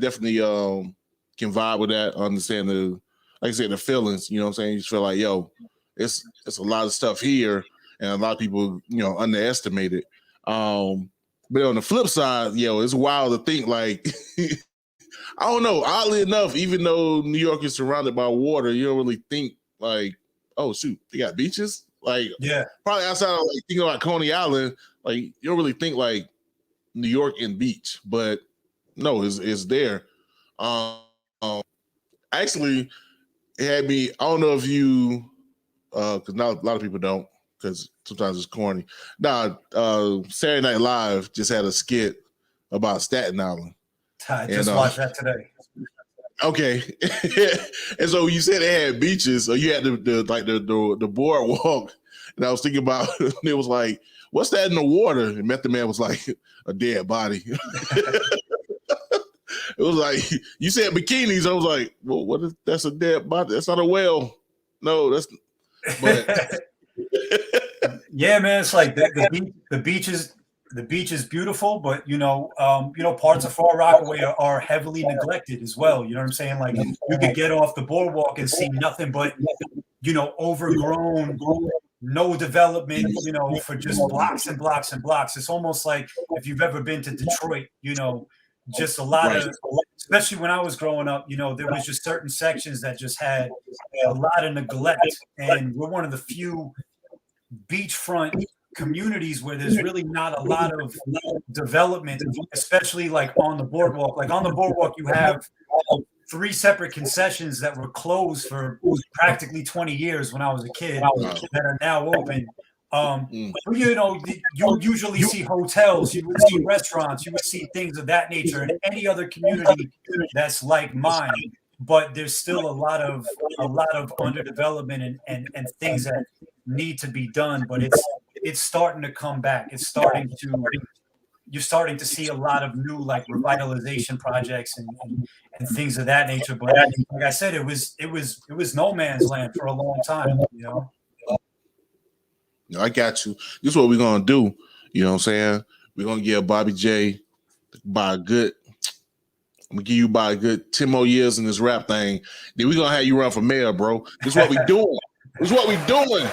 vibe with that, understand like I said, the feelings, you know what I'm saying? You just feel like, yo, it's a lot of stuff here and a lot of people, you know, underestimate it. But on the flip side, yo, it's wild to think like I don't know, oddly enough, even though New York is surrounded by water, you don't really think like, oh shoot, they got beaches? Like, yeah, probably outside of like thinking about Coney Island, like you don't really think like New York and beach, but no, it's there. Actually, it had me. I don't know if you, because not a lot of people don't, because sometimes it's corny. Nah, Saturday Night Live just had a skit about Staten Island. I just watched that today. Okay, and so you said they had beaches, so you had the boardwalk, and I was thinking about it was like, what's that in the water? And Method Man was like, a dead body. It was like, you said bikinis. I was like, well, what if that's a dead body? That's not a whale. No, that's. But yeah, man, it's like the beach is beautiful, but you know, parts of Far Rockaway are heavily neglected as well. You know what I'm saying? Like you could get off the boardwalk and see nothing but, you know, overgrown, no development, you know, for just blocks and blocks and blocks. It's almost like if you've ever been to Detroit, you know, just a lot of, especially when I was growing up, you know, there was just certain sections that just had a lot of neglect, and we're one of the few beachfront communities where there's really not a lot of development, especially like on the boardwalk. Like on the boardwalk, you have 3 separate concessions that were closed for practically 20 years when I was a kid that are now open. You know, you usually see hotels, you would see restaurants, you would see things of that nature in any other community that's like mine. But there's still a lot of underdevelopment and things that need to be done. But it's starting to come back. You're starting to see a lot of new like revitalization projects and things of that nature. But like I said, it was no man's land for a long time, you know. No, I got you. This is what we're gonna do. You know what I'm saying? We're gonna give Bobby J by a good. I'm gonna give you by a good 10 more years in this rap thing. Then we're gonna have you run for mayor, bro. This is what we doing. This is what we doing.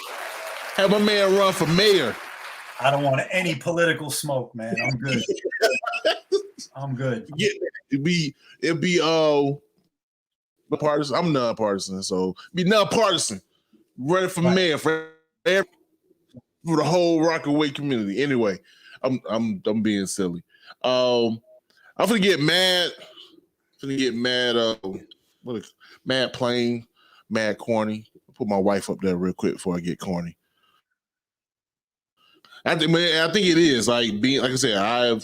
Have my man run for mayor. I don't want any political smoke, man. I'm good. I'm good. Yeah, it'd be partisan. I'm non-partisan, so be non-partisan. Running for mayor for the whole Rockaway community. Anyway, I'm being silly. I'm gonna get mad. Mad plain, mad corny. I'll put my wife up there real quick before I get corny. I think it is like being, like I said, I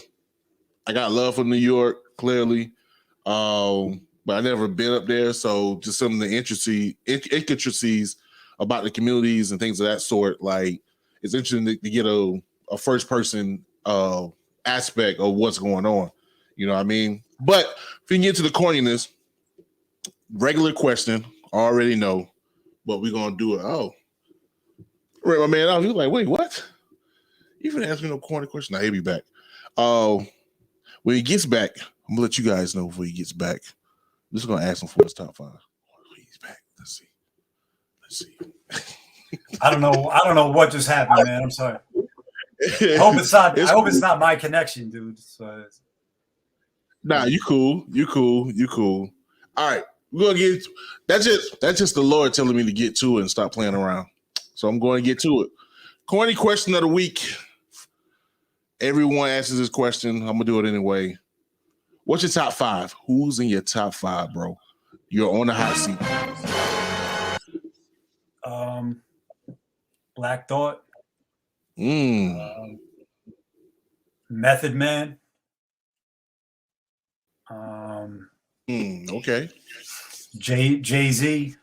got love for New York, clearly. But I never been up there, so just some of the intricacies about the communities and things of that sort. Like, it's interesting to get a first person aspect of what's going on. You know what I mean? But if you can get to the corniness, regular question, already know, but we're gonna do it. Oh, right, my man. I was like, wait, what? You even ask me no corny question. Now he'll be back. When he gets back, I'm gonna let you guys know before he gets back. I'm just gonna ask him for his top 5. He's back. Let's see. I don't know what just happened, man. I'm sorry. I hope it's not my connection, dude. So nah, you cool. All right, we're gonna get. That's just the Lord telling me to get to it and stop playing around. So I'm going to get to it. Corny question of the week. Everyone asks this question. I'm gonna do it anyway. What's your top 5? Who's in your top 5, bro? You're on the hot seat. Black Thought. Method Man. Okay. Jay-Z.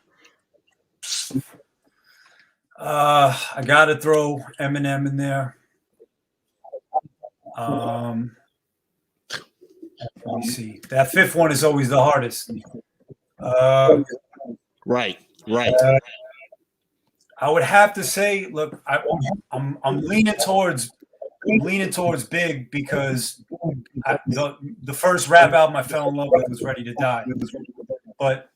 I gotta throw Eminem in there. Let me see. That 5th one is always the hardest. Right. I would have to say, look, I'm leaning towards Big because the first rap album I fell in love with was Ready to Die. But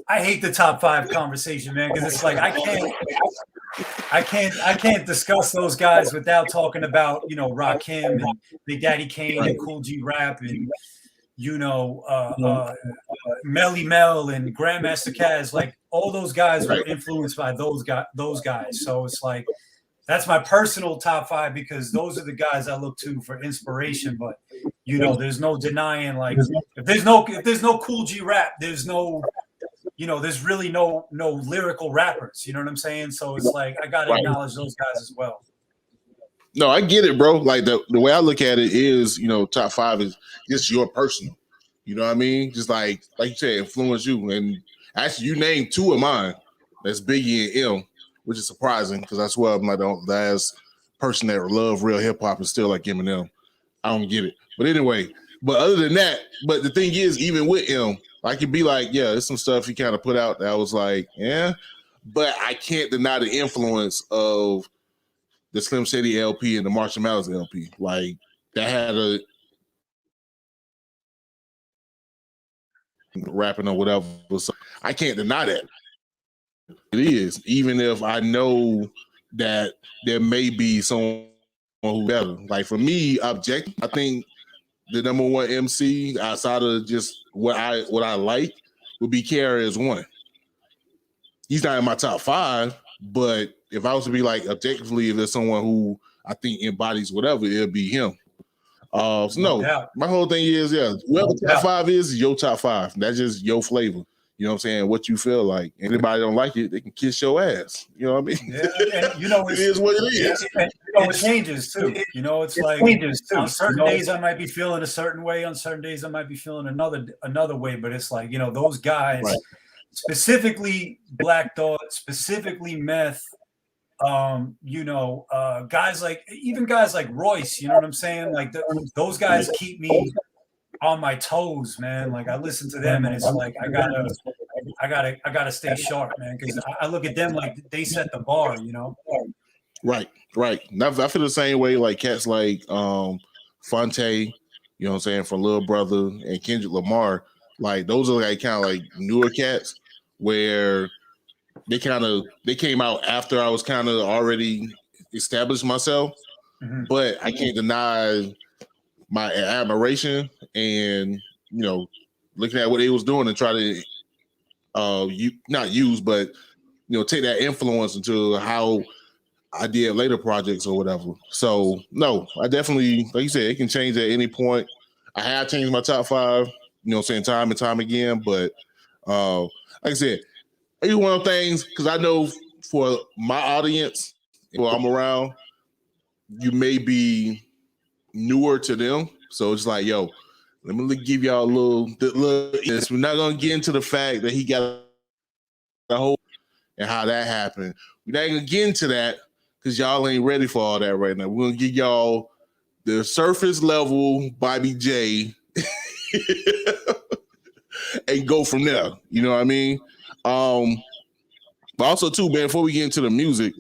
I hate the top 5 conversation, man, because it's like I can't discuss those guys without talking about, you know, Rakim and Big Daddy Kane and Cool G Rap and, you know, Melly Mel and Grandmaster Caz. Like, all those guys were influenced by those guys. So it's like, that's my personal top 5 because those are the guys I look to for inspiration. But, you know, there's no denying, like, if there's no Cool G Rap, there's no, you know, there's really no lyrical rappers. You know what I'm saying? So it's like, I got to acknowledge those guys as well. No, I get it, bro. Like, the way I look at it is, you know, top 5 is just your personal. You know what I mean? Just like you said, influence you. And actually, you named 2 of mine. That's Biggie and M, which is surprising because I swear I'm like the last person that love real hip hop is still like Eminem. I don't get it. But anyway, but other than that, but the thing is, even with M, I could be like, yeah, there's some stuff he kind of put out that I was like, yeah, but I can't deny the influence of the Slim Shady LP and the Marshall Mathers LP. Like, that had a rapping or whatever. So I can't deny that. It is, even if I know that there may be someone who better. Like, for me, objective, I think the number one MC outside of just what I like would be KRS-One. He's not in my top 5, but if I was to be like objectively, if there's someone who I think embodies whatever, it'll be him. So no, my whole thing is, whoever top 5 is your top 5. That's just your flavor. You know what I'm saying? What you feel like. Anybody don't like it, they can kiss your ass. You know what I mean? Yeah, and you know, it is what it is. It changes too. You know, it's like on certain days I might be feeling a certain way. On certain days I might be feeling another way. But it's like, you know, those guys, specifically Black Thought, specifically Meth, you know, guys like Royce. You know what I'm saying? Like those guys keep me on my toes, man. Like I listen to them and it's like I gotta stay sharp, man, because I look at them like they set the bar, you know. Right. I feel the same way, like cats like Fonte, you know what I'm saying, from Lil Brother and Kendrick Lamar. Like those are like kind of like newer cats where they came out after I was kind of already established myself, but I can't deny my admiration and, you know, looking at what they was doing and try to not use, but, you know, take that influence into how I did later projects or whatever. So no, I definitely, like you said, it can change at any point. I have changed my top 5, you know, saying time and time again, but like I said, it's one of those things, because I know for my audience, where I'm around, you may be newer to them, so it's like, yo, let me give y'all a little. We're not gonna get into the fact that he got a whole and how that happened. We're not gonna get into that because y'all ain't ready for all that right now. We're gonna give y'all the surface level Bobby J and go from there. You know what I mean? But also too, man, before we get into the music,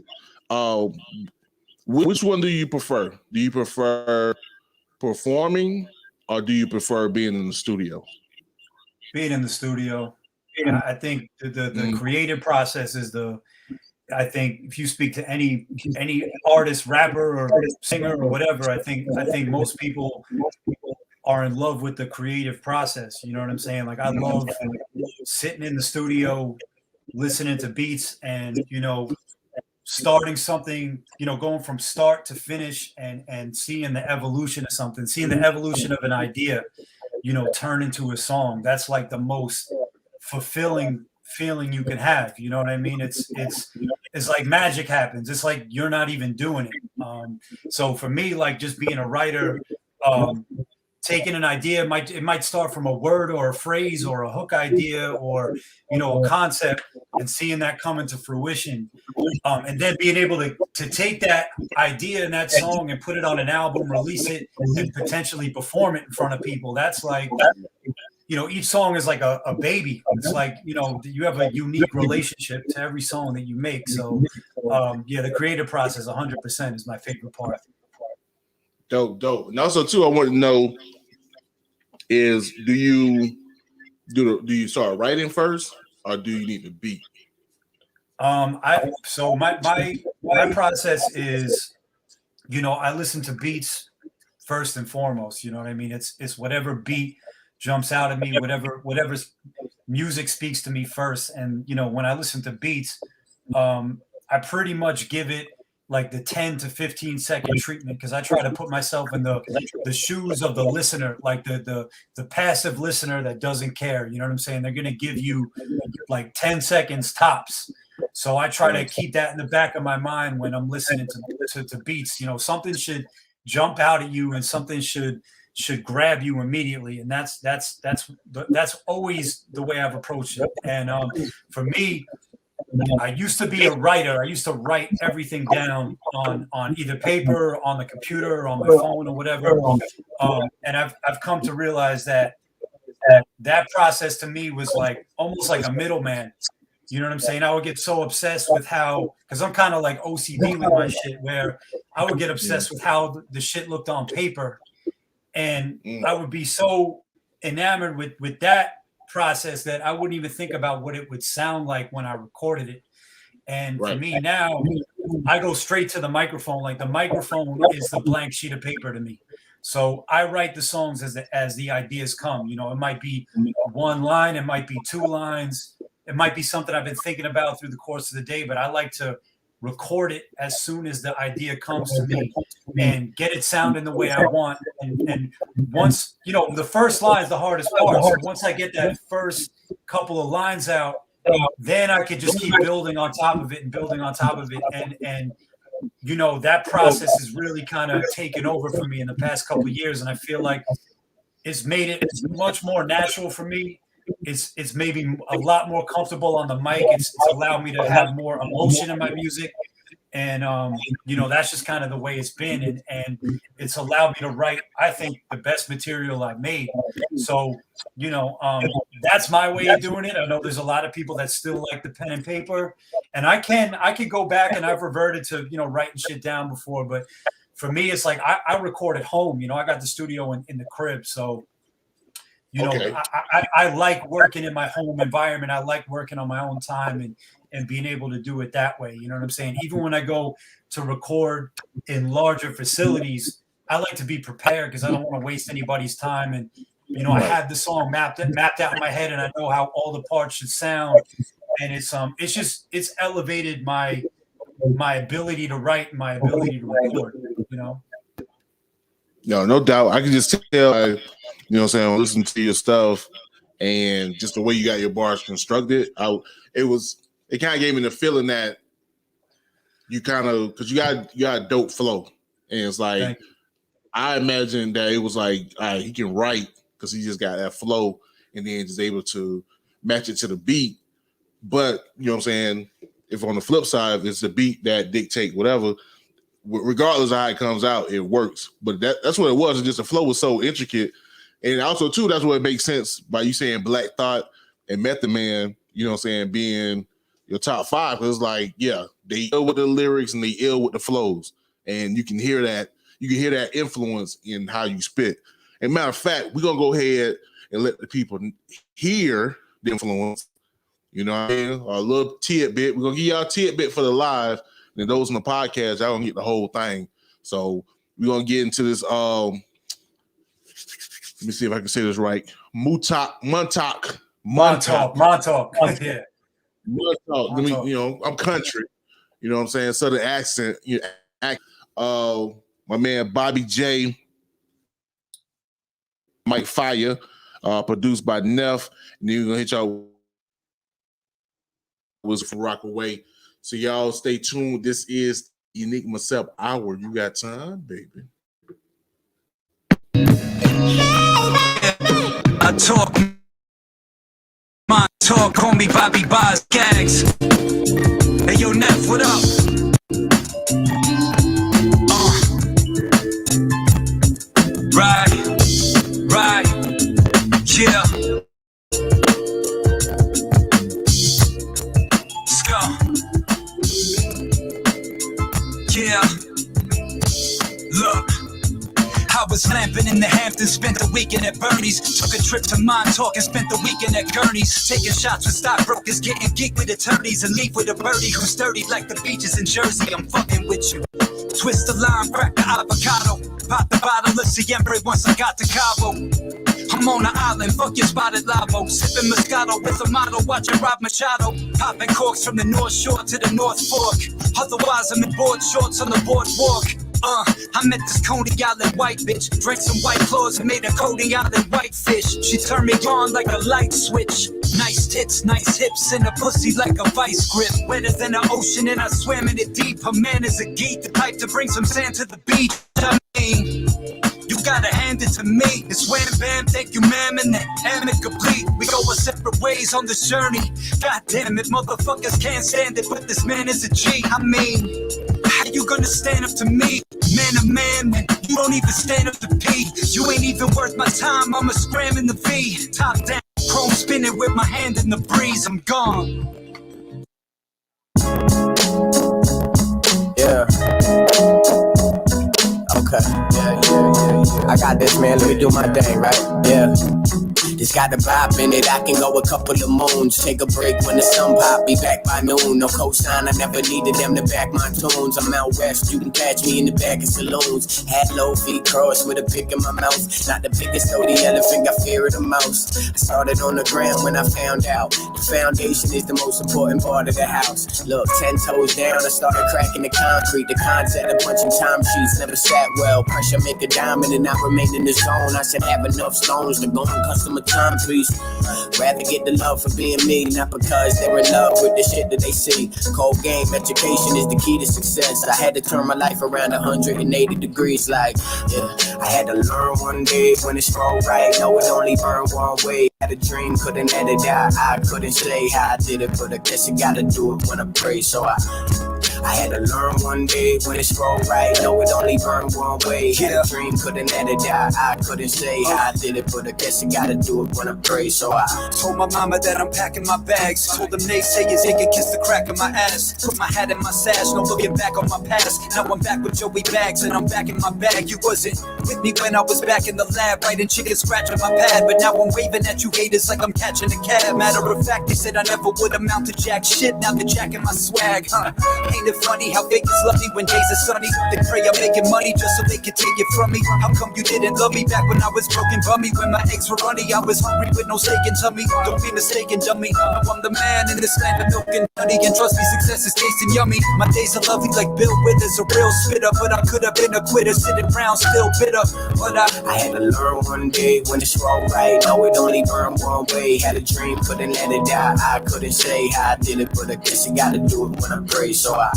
which one do you prefer? Do you prefer performing or do you prefer being in the studio? Being in the studio. I think the creative process is I think if you speak to any artist, rapper, or singer or whatever, I think most people are in love with the creative process. You know what I'm saying? Like I love sitting in the studio, listening to beats and, you know, starting something, you know, going from start to finish and seeing the evolution of something, seeing the evolution of an idea, you know, turn into a song. That's like the most fulfilling feeling you can have. You know what I mean? It's like magic happens. It's like you're not even doing it. So for me, like just being a writer, taking an idea, it might start from a word or a phrase or a hook idea or, you know, a concept, and seeing that come into fruition, and then being able to take that idea and that song and put it on an album, release it, and potentially perform it in front of people. That's like, you know, each song is like a baby. It's like, you know, you have a unique relationship to every song that you make. So yeah, the creative process 100% is my favorite part. Dope. And also too, I want to know is do you start writing first or do you need the beat? So my process is, you know, I listen to beats first and foremost. You know what I mean? It's whatever beat jumps out at me, whatever music speaks to me first. And, you know, when I listen to beats, I pretty much give it like the 10 to 15 second treatment, because I try to put myself in the shoes of the listener, like the passive listener that doesn't care. You know what I'm saying? They're going to give you like 10 seconds tops. So I try to keep that in the back of my mind when I'm listening to beats. You know, something should jump out at you and something should grab you immediately. And that's always the way I've approached it. And for me, I used to be a writer. I used to write everything down on either paper, or on the computer, or on my phone, or whatever. And I've come to realize that process to me was like almost like a middleman. You know what I'm saying? I would get so obsessed with how, because I'm kind of like OCD with my shit, where I would get obsessed with how the shit looked on paper, and I would be so enamored with that process that I wouldn't even think about what it would sound like when I recorded it. And for me now, I go straight to the microphone. Like the microphone is the blank sheet of paper to me. So I write the songs as the ideas come. You know, it might be one line, it might be 2 lines, it might be something I've been thinking about through the course of the day, but I like to record it as soon as the idea comes to me and get it sounding the way I want. And once, you know, the first line is the hardest part. So once I get that first couple of lines out, then I could just keep building on top of it and building on top of it. And you know, that process has really kind of taken over for me in the past couple of years. And I feel like it's made it much more natural for me. It's made me a lot more comfortable on the mic. It's allowed me to have more emotion in my music. And, you know, that's just kind of the way it's been. And it's allowed me to write, I think, the best material I've made. So, you know, that's my way of doing it. I know there's a lot of people that still like the pen and paper. And I could go back, and I've reverted to, you know, writing shit down before. But for me, it's like I record at home. You know, I got the studio in the crib. So, you know, I like working in my home environment. I like working on my own time and being able to do it that way. You know what I'm saying? Even when I go to record in larger facilities, I like to be prepared because I don't want to waste anybody's time. And, you know, I have the song mapped out in my head, and I know how all the parts should sound. And it's elevated my ability to write and my ability to record, you know? No doubt. I can just tell, you know what I'm saying, listen to your stuff and just the way you got your bars constructed. It kind of gave me the feeling that you kind of, because you got a dope flow. And it's like, I imagine that it was like, all right, he can write because he just got that flow and then just able to match it to the beat. But, you know what I'm saying, if on the flip side, it's the beat that dictate whatever, regardless of how it comes out, it works. But that's what it was. It's just the flow was so intricate. And also, too, that's what makes sense by you saying Black Thought and Method Man, you know what I'm saying, being your top 5. Because it's like, yeah, they ill with the lyrics and they ill with the flows. And you can hear that. You can hear that influence in how you spit. And matter of fact, we're going to go ahead and let the people hear the influence. You know what I mean? Or a little tidbit. We're going to give y'all a tidbit for the live. And those on the podcast, y'all going to get the whole thing. So we're going to get into this. Let me see if I can say this right. Montauk. Yeah. Montauk. You know, I'm country. You know what I'm saying? Southern accent. You know, my man Bobby J, Mike Fiya, produced by Neff. And then we're gonna hit y'all was from Rockaway. So y'all stay tuned. This is Enigma Sept Hour. You got time, baby. I talk my talk, call me Bobby Boz Gags. Hey yo, Neff, what up? Right, yeah. Let's go. Yeah. Look. I was lamping in the Hamptons, spent the weekend at Bernie's. Took a trip to Montauk and spent the weekend at Gurney's. Taking shots with stockbrokers, getting geek with attorneys, and leave with a birdie who's sturdy like the beaches in Jersey. I'm fucking with you. Twist the lime, crack the avocado. Pop the bottle of Siempre once I got to Cabo. I'm on an island, fuck your spotted lavo. Sipping Moscato with a model, watching Rob Machado. Popping corks from the North Shore to the North Fork. Otherwise, I'm in board shorts on the boardwalk. I met this Coney Island white bitch. Drank some White Claws and made a Coney Island whitefish. She turned me on like a light switch. Nice tits, nice hips, and a pussy like a vice grip. Wetter than the ocean and I swam in it deep. Her man is a geek, the type to bring some sand to the beach. I mean, you gotta hand it to me. It's wham bam, thank you ma'am, and then amicably we go our separate ways on this journey. God damn it, motherfuckers can't stand it, but this man is a G. I mean, how you gonna stand up to me? Man to man, when you don't even stand up to P. You ain't even worth my time, I'ma scram in the V. Top down, chrome spinning with my hand in the breeze, I'm gone. Yeah. Okay. Yeah. I got this, man. Let me do my thing, right? Yeah. It's got a vibe in it, I can go a couple of moons. Take a break when the sun pop, be back by noon. No cosign, I never needed them to back my tunes. I'm out west, you can catch me in the back of saloons. Had low feet crossed with a pick in my mouth. Not the biggest, though the elephant, I fear it the most. I started on the ground when I found out the foundation is the most important part of the house. Look, 10 toes down, I started cracking the concrete. The concept of punching time sheets never sat well. Pressure make a diamond and I remain in the zone. I should have enough stones to go and custom a timepiece. Rather get the love for being me, not because they're in love with the shit that they see. Cold game, education is the key to success. I had to turn my life around 180 degrees, like, yeah. I had to learn one day when it's all right. No, it only burned one way. Had a dream, couldn't let it die. I couldn't say how I did it, but I guess you gotta do it when I pray. So I had to learn one day when it's all right. No, it only burned one way. Had a dream, couldn't let it die. I couldn't say how I did it, but I guess you gotta do it when I pray. So I told my mama that I'm packing my bags. Told them naysayers they can kiss the crack of my ass. Put my hat in my sash, no looking back on my past. Now I'm back with Joey Bags and I'm back in my bag. You wasn't with me when I was back in the lab, writing chicken scratch on my pad. But now I'm waving at you haters like I'm catching a cab. Matter of fact, they said I never would amount to jack shit. Now they're jacking my swag, huh? Ain't it funny how fake is lovely when days are sunny? They pray I'm making money just so they can take it from me. How come you didn't love me back when I was broken bummy? When my eggs were runny, I was hungry with no steak and tummy. Don't be mistaken, dummy. Now I'm the man in this land of milk and honey. And trust me, success is tasting yummy. My days are lovely like Bill Withers, a real spitter. But I could have been a quitter, sitting around still bitter. But I had to learn one day when it's all right. No, it only burned one way. Had a dream, couldn't let it die. I couldn't say how I did it, but I guess you gotta do it when I pray. So all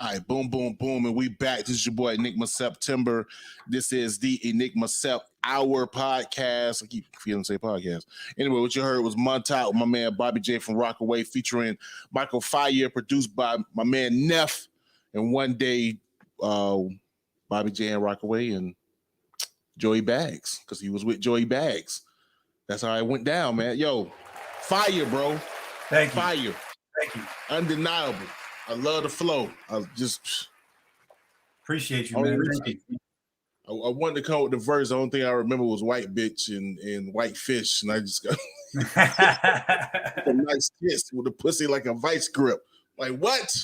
right, boom, boom, boom, and we back. This is your boy Enigma September. This is the Enigma Sept Hour podcast. I keep feeling to say podcast. Anyway, what you heard was Montauk, my man BobbyJFromRockaway, featuring Michael Fiya, produced by my man Neff, and one day Bobby J and Rockaway and Joey Bags, because he was with Joey Bags. That's how it went down, man. Yo, fire, bro. Thank you. Fire. Thank you. Undeniable. I love the flow. I just appreciate you, man. Thank you. I wanted to come with the verse. The only thing I remember was white bitch and white fish, and I just got a nice kiss with a pussy like a vice grip. Like, what?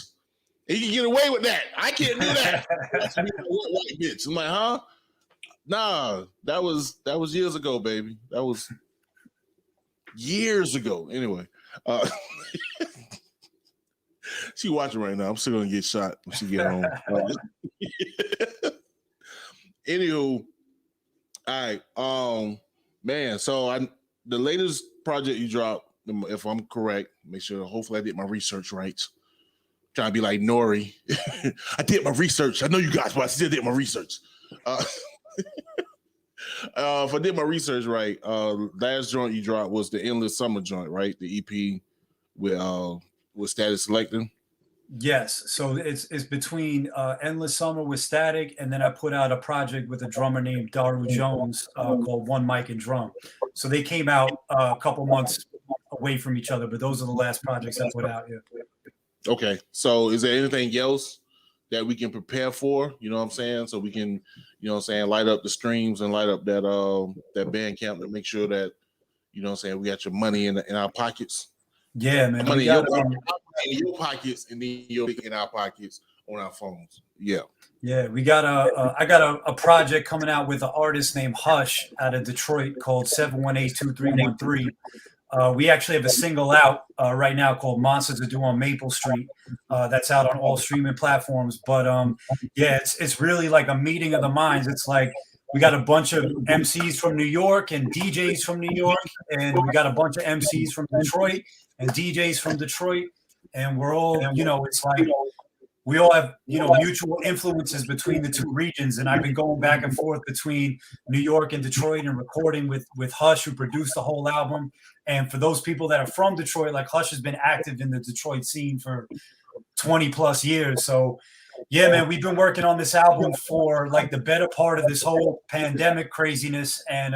He can get away with that. I can't do that. White bitch. I'm like, huh? Nah, that was years ago, baby. That was years ago. Anyway, she watching right now. I'm still gonna get shot when she get home. Anywho, all right, man. So the latest project you dropped, if I'm correct, make sure. Hopefully, I did my research right. Trying to be like Nori. I did my research. I know you guys, but I still did my research. If I did my research right, last joint you dropped was the Endless Summer joint, right? The EP with Static Selector. Yes, so it's between Endless Summer with Static, and then I put out a project with a drummer named Daru Jones called One Mic and Drum. So they came out a couple months away from each other, but those are the last projects I put out. Yeah. Okay, so is there anything else that we can prepare for? You know what I'm saying? So we can, you know what I'm saying, light up the streams and light up that Bandcamp to make sure that, you know what I'm saying, we got your money in our pockets. Yeah, man. Money in your pockets and then in our pockets on our phones. Yeah. Yeah, we got I got a project coming out with an artist named Hush out of Detroit called 718-2313. We actually have a single out right now called Monsters Are Due on Maple Street. That's out on all streaming platforms. But yeah, it's really like a meeting of the minds. It's like we got a bunch of MCs from New York and DJs from New York, and we got a bunch of MCs from Detroit and DJs from Detroit, and we're all, you know, it's like we all have, you know, mutual influences between the two regions. And I've been going back and forth between New York and Detroit and recording with Hush, who produced the whole album. And for those people that are from Detroit, like Hush has been active in the Detroit scene for 20 plus years. So yeah, man, we've been working on this album for like the better part of this whole pandemic craziness. And,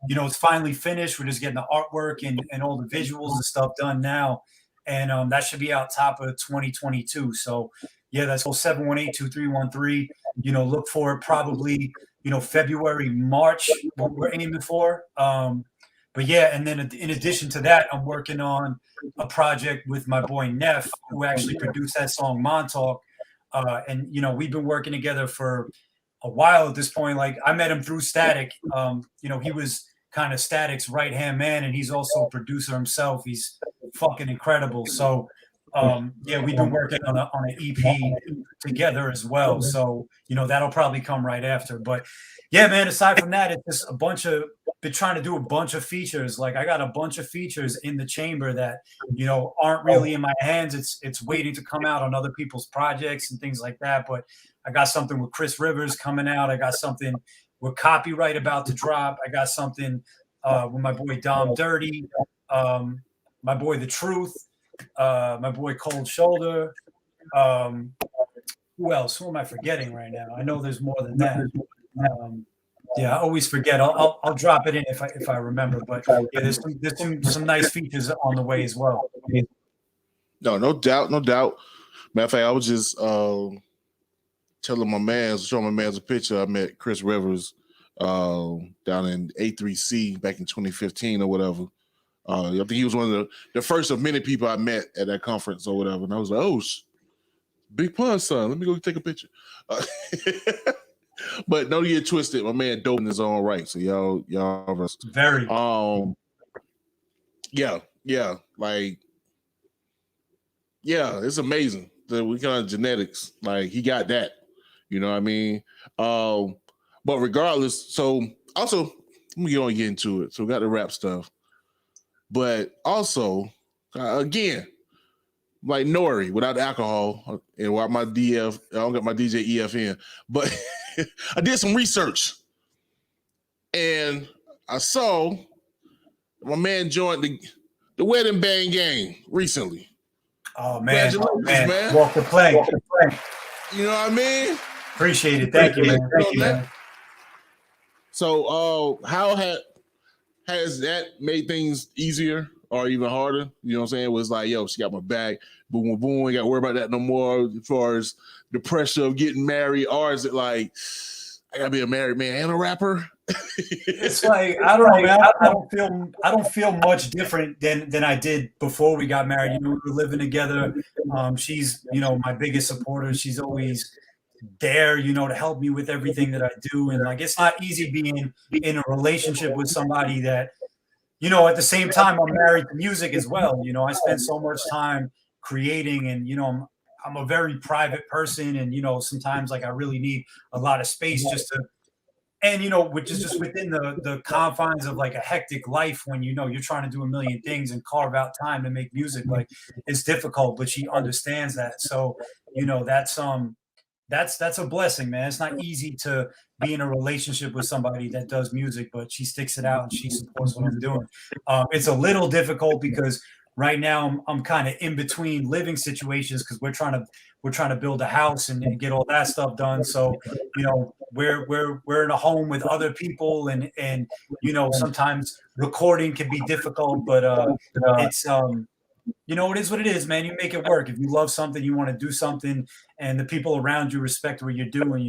you know, it's finally finished. We're just getting the artwork and all the visuals and stuff done now. And that should be out top of 2022. So yeah, that's 718-2313. You know, look for it probably, February, March, what we're aiming for. But yeah, and then in addition to that, I'm working on a project with my boy Neff, who actually produced that song Montauk. And we've been working together for a while at this point. Like, I met him through Static. He was kind of Static's right-hand man, and he's also a producer himself. He's fucking incredible. So we've been working on an EP together as well. So, that'll probably come right after. But yeah, man, aside from that, it's just been trying to do a bunch of features. Like, I got a bunch of features in the chamber that, aren't really in my hands. It's waiting to come out on other people's projects and things like that. But I got something with Chris Rivers coming out. I got something with Copyright about to drop. I got something with my boy Dom Dirty, my boy The Truth, my boy Cold Shoulder. Who else? Who am I forgetting right now? I know there's more than that. I always forget. I'll drop it in if I remember. But yeah, there's some nice features on the way as well. No doubt. Matter of fact, I was just showing my man's a picture. I met Chris Rivers down in A3C back in 2015 or whatever. I think he was one of the first of many people I met at that conference or whatever. And I was like, oh, Big Pun, son, let me go take a picture. But don't get twisted. My man dope in his own right. So y'all very it's amazing that we kind of genetics. Like, he got that. You know what I mean? But regardless, so also let me get into it. So we got the rap stuff. But also, again, like Nori without alcohol and without my DF, I don't got my DJ EF in, but I did some research and I saw my man joined the Wedding Bang Gang recently. Oh man, man. Walk the plank. You know what I mean? Appreciate it. Thank you, man. Thank you, man. So, how has that made things easier or even harder? You know what I'm saying? It was like, yo, she got my back. Boom, boom. Ain't got to worry about that no more as far as the pressure of getting married. Or is it like, I got to be a married man and a rapper? It's like, I don't know, man. I don't feel much different than I did before we got married. We were living together. She's, my biggest supporter. She's always there, to help me with everything that I do. And like, it's not easy being in a relationship with somebody that, at the same time I'm married to music as well. I spend so much time creating and, I'm a very private person and, sometimes like I really need a lot of space just to, and, which is just within the confines of like a hectic life when, you're trying to do a million things and carve out time to make music. Like, it's difficult, but she understands that. So, that's a blessing, man. It's not easy to be in a relationship with somebody that does music, but she sticks it out and she supports what I'm doing. It's a little difficult because right now I'm kind of in between living situations because we're trying to build a house and get all that stuff done. So, we're in a home with other people and sometimes recording can be difficult, but it's it is what it is, man. You make it work. If you love something, you want to do something, and the people around you respect what you're doing,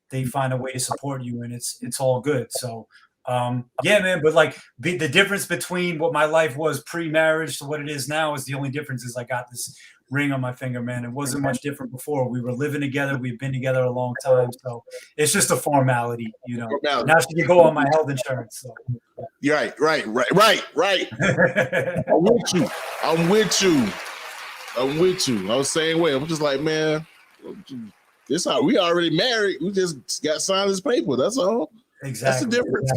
they find a way to support you, and it's all good. So, yeah, man. But like the difference between what my life was pre-marriage to what it is now is the only difference is I got this ring on my finger, man. It wasn't much different before. We were living together. We've been together a long time. So it's just a formality, Now she can go on my health insurance. So. You're right. I'm with you. I was the same way. I'm just like, man, this how we already married. We just got signed this paper. That's all. Exactly. That's the difference.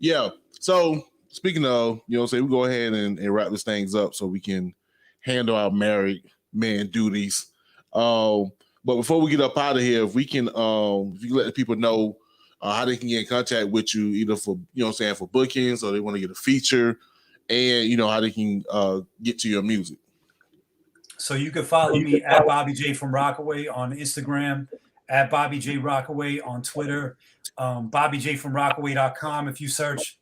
Yeah. So speaking of, we go ahead and wrap this things up so we can handle our married man duties. But before we get up out of here, if we can, if you can let the people know how they can get in contact with you, either for, for bookings or they want to get a feature and, how they can get to your music. So you can follow me at BobbyJFromRockaway on Instagram, at BobbyJRockaway on Twitter, BobbyJFromRockaway.com. If you search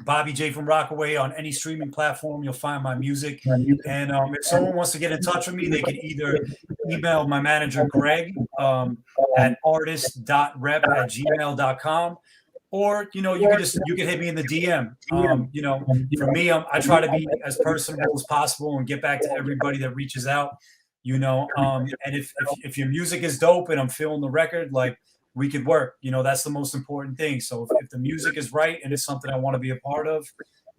Bobby J from Rockaway on any streaming platform. You'll find my music. And if someone wants to get in touch with me, they can either email my manager, Greg, at artist.rep@gmail.com. Or, you can hit me in the DM. For me, I try to be as personable as possible and get back to everybody that reaches out, and if your music is dope and I'm feeling the record, like, we could work, that's the most important thing. So if the music is right and it's something I want to be a part of,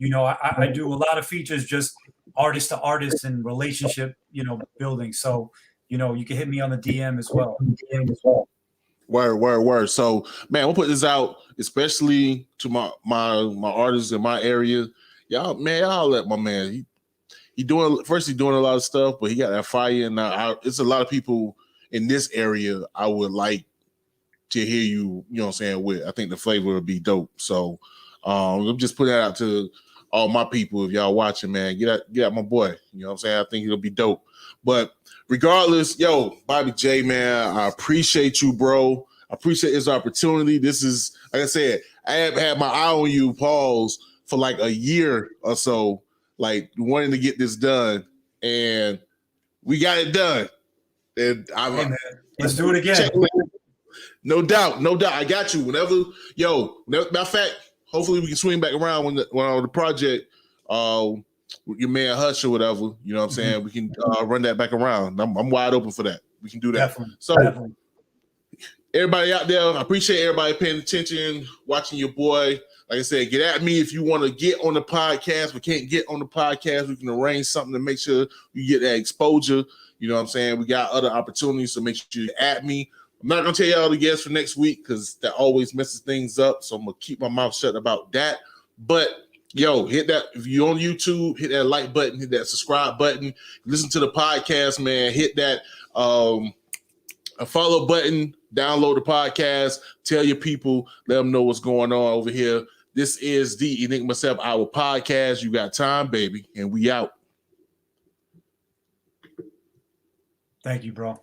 I do a lot of features, just artist to artist and relationship, building. So, you can hit me on the DM as well. Word. So, man, we'll put this out, especially to my artists in my area. Y'all let my man. He doing a lot of stuff, but he got that fire. And it's a lot of people in this area I would like to hear you. You know what I'm saying? With, I think the flavor would be dope. So, I'm just putting that out to all my people. If y'all watching, man, get out my boy. You know what I'm saying? I think it'll be dope. But regardless, Bobby J, man, I appreciate you, bro. I appreciate this opportunity. This is, like I said, I have had my eye on you, pause, for like a year or so, like wanting to get this done, and we got it done. And let's do it again. No doubt. I got you. Matter of fact, hopefully we can swing back around when on the project, with your man Hush or whatever. You know what I'm saying? We can run that back around. I'm wide open for that. We can do that. Definitely. Everybody out there, I appreciate everybody paying attention, watching your boy. Like I said, get at me if you want to get on the podcast, but can't get on the podcast. We can arrange something to make sure you get that exposure. You know what I'm saying? We got other opportunities, so make sure you at me. I'm not going to tell y'all the guests for next week because that always messes things up, so I'm going to keep my mouth shut about that. But, hit that. If you're on YouTube, hit that like button, hit that subscribe button. Listen to the podcast, man. Hit that a follow button. Download the podcast. Tell your people. Let them know what's going on over here. This is the Enigma Sept Hour podcast. You got time, baby, and we out. Thank you, bro.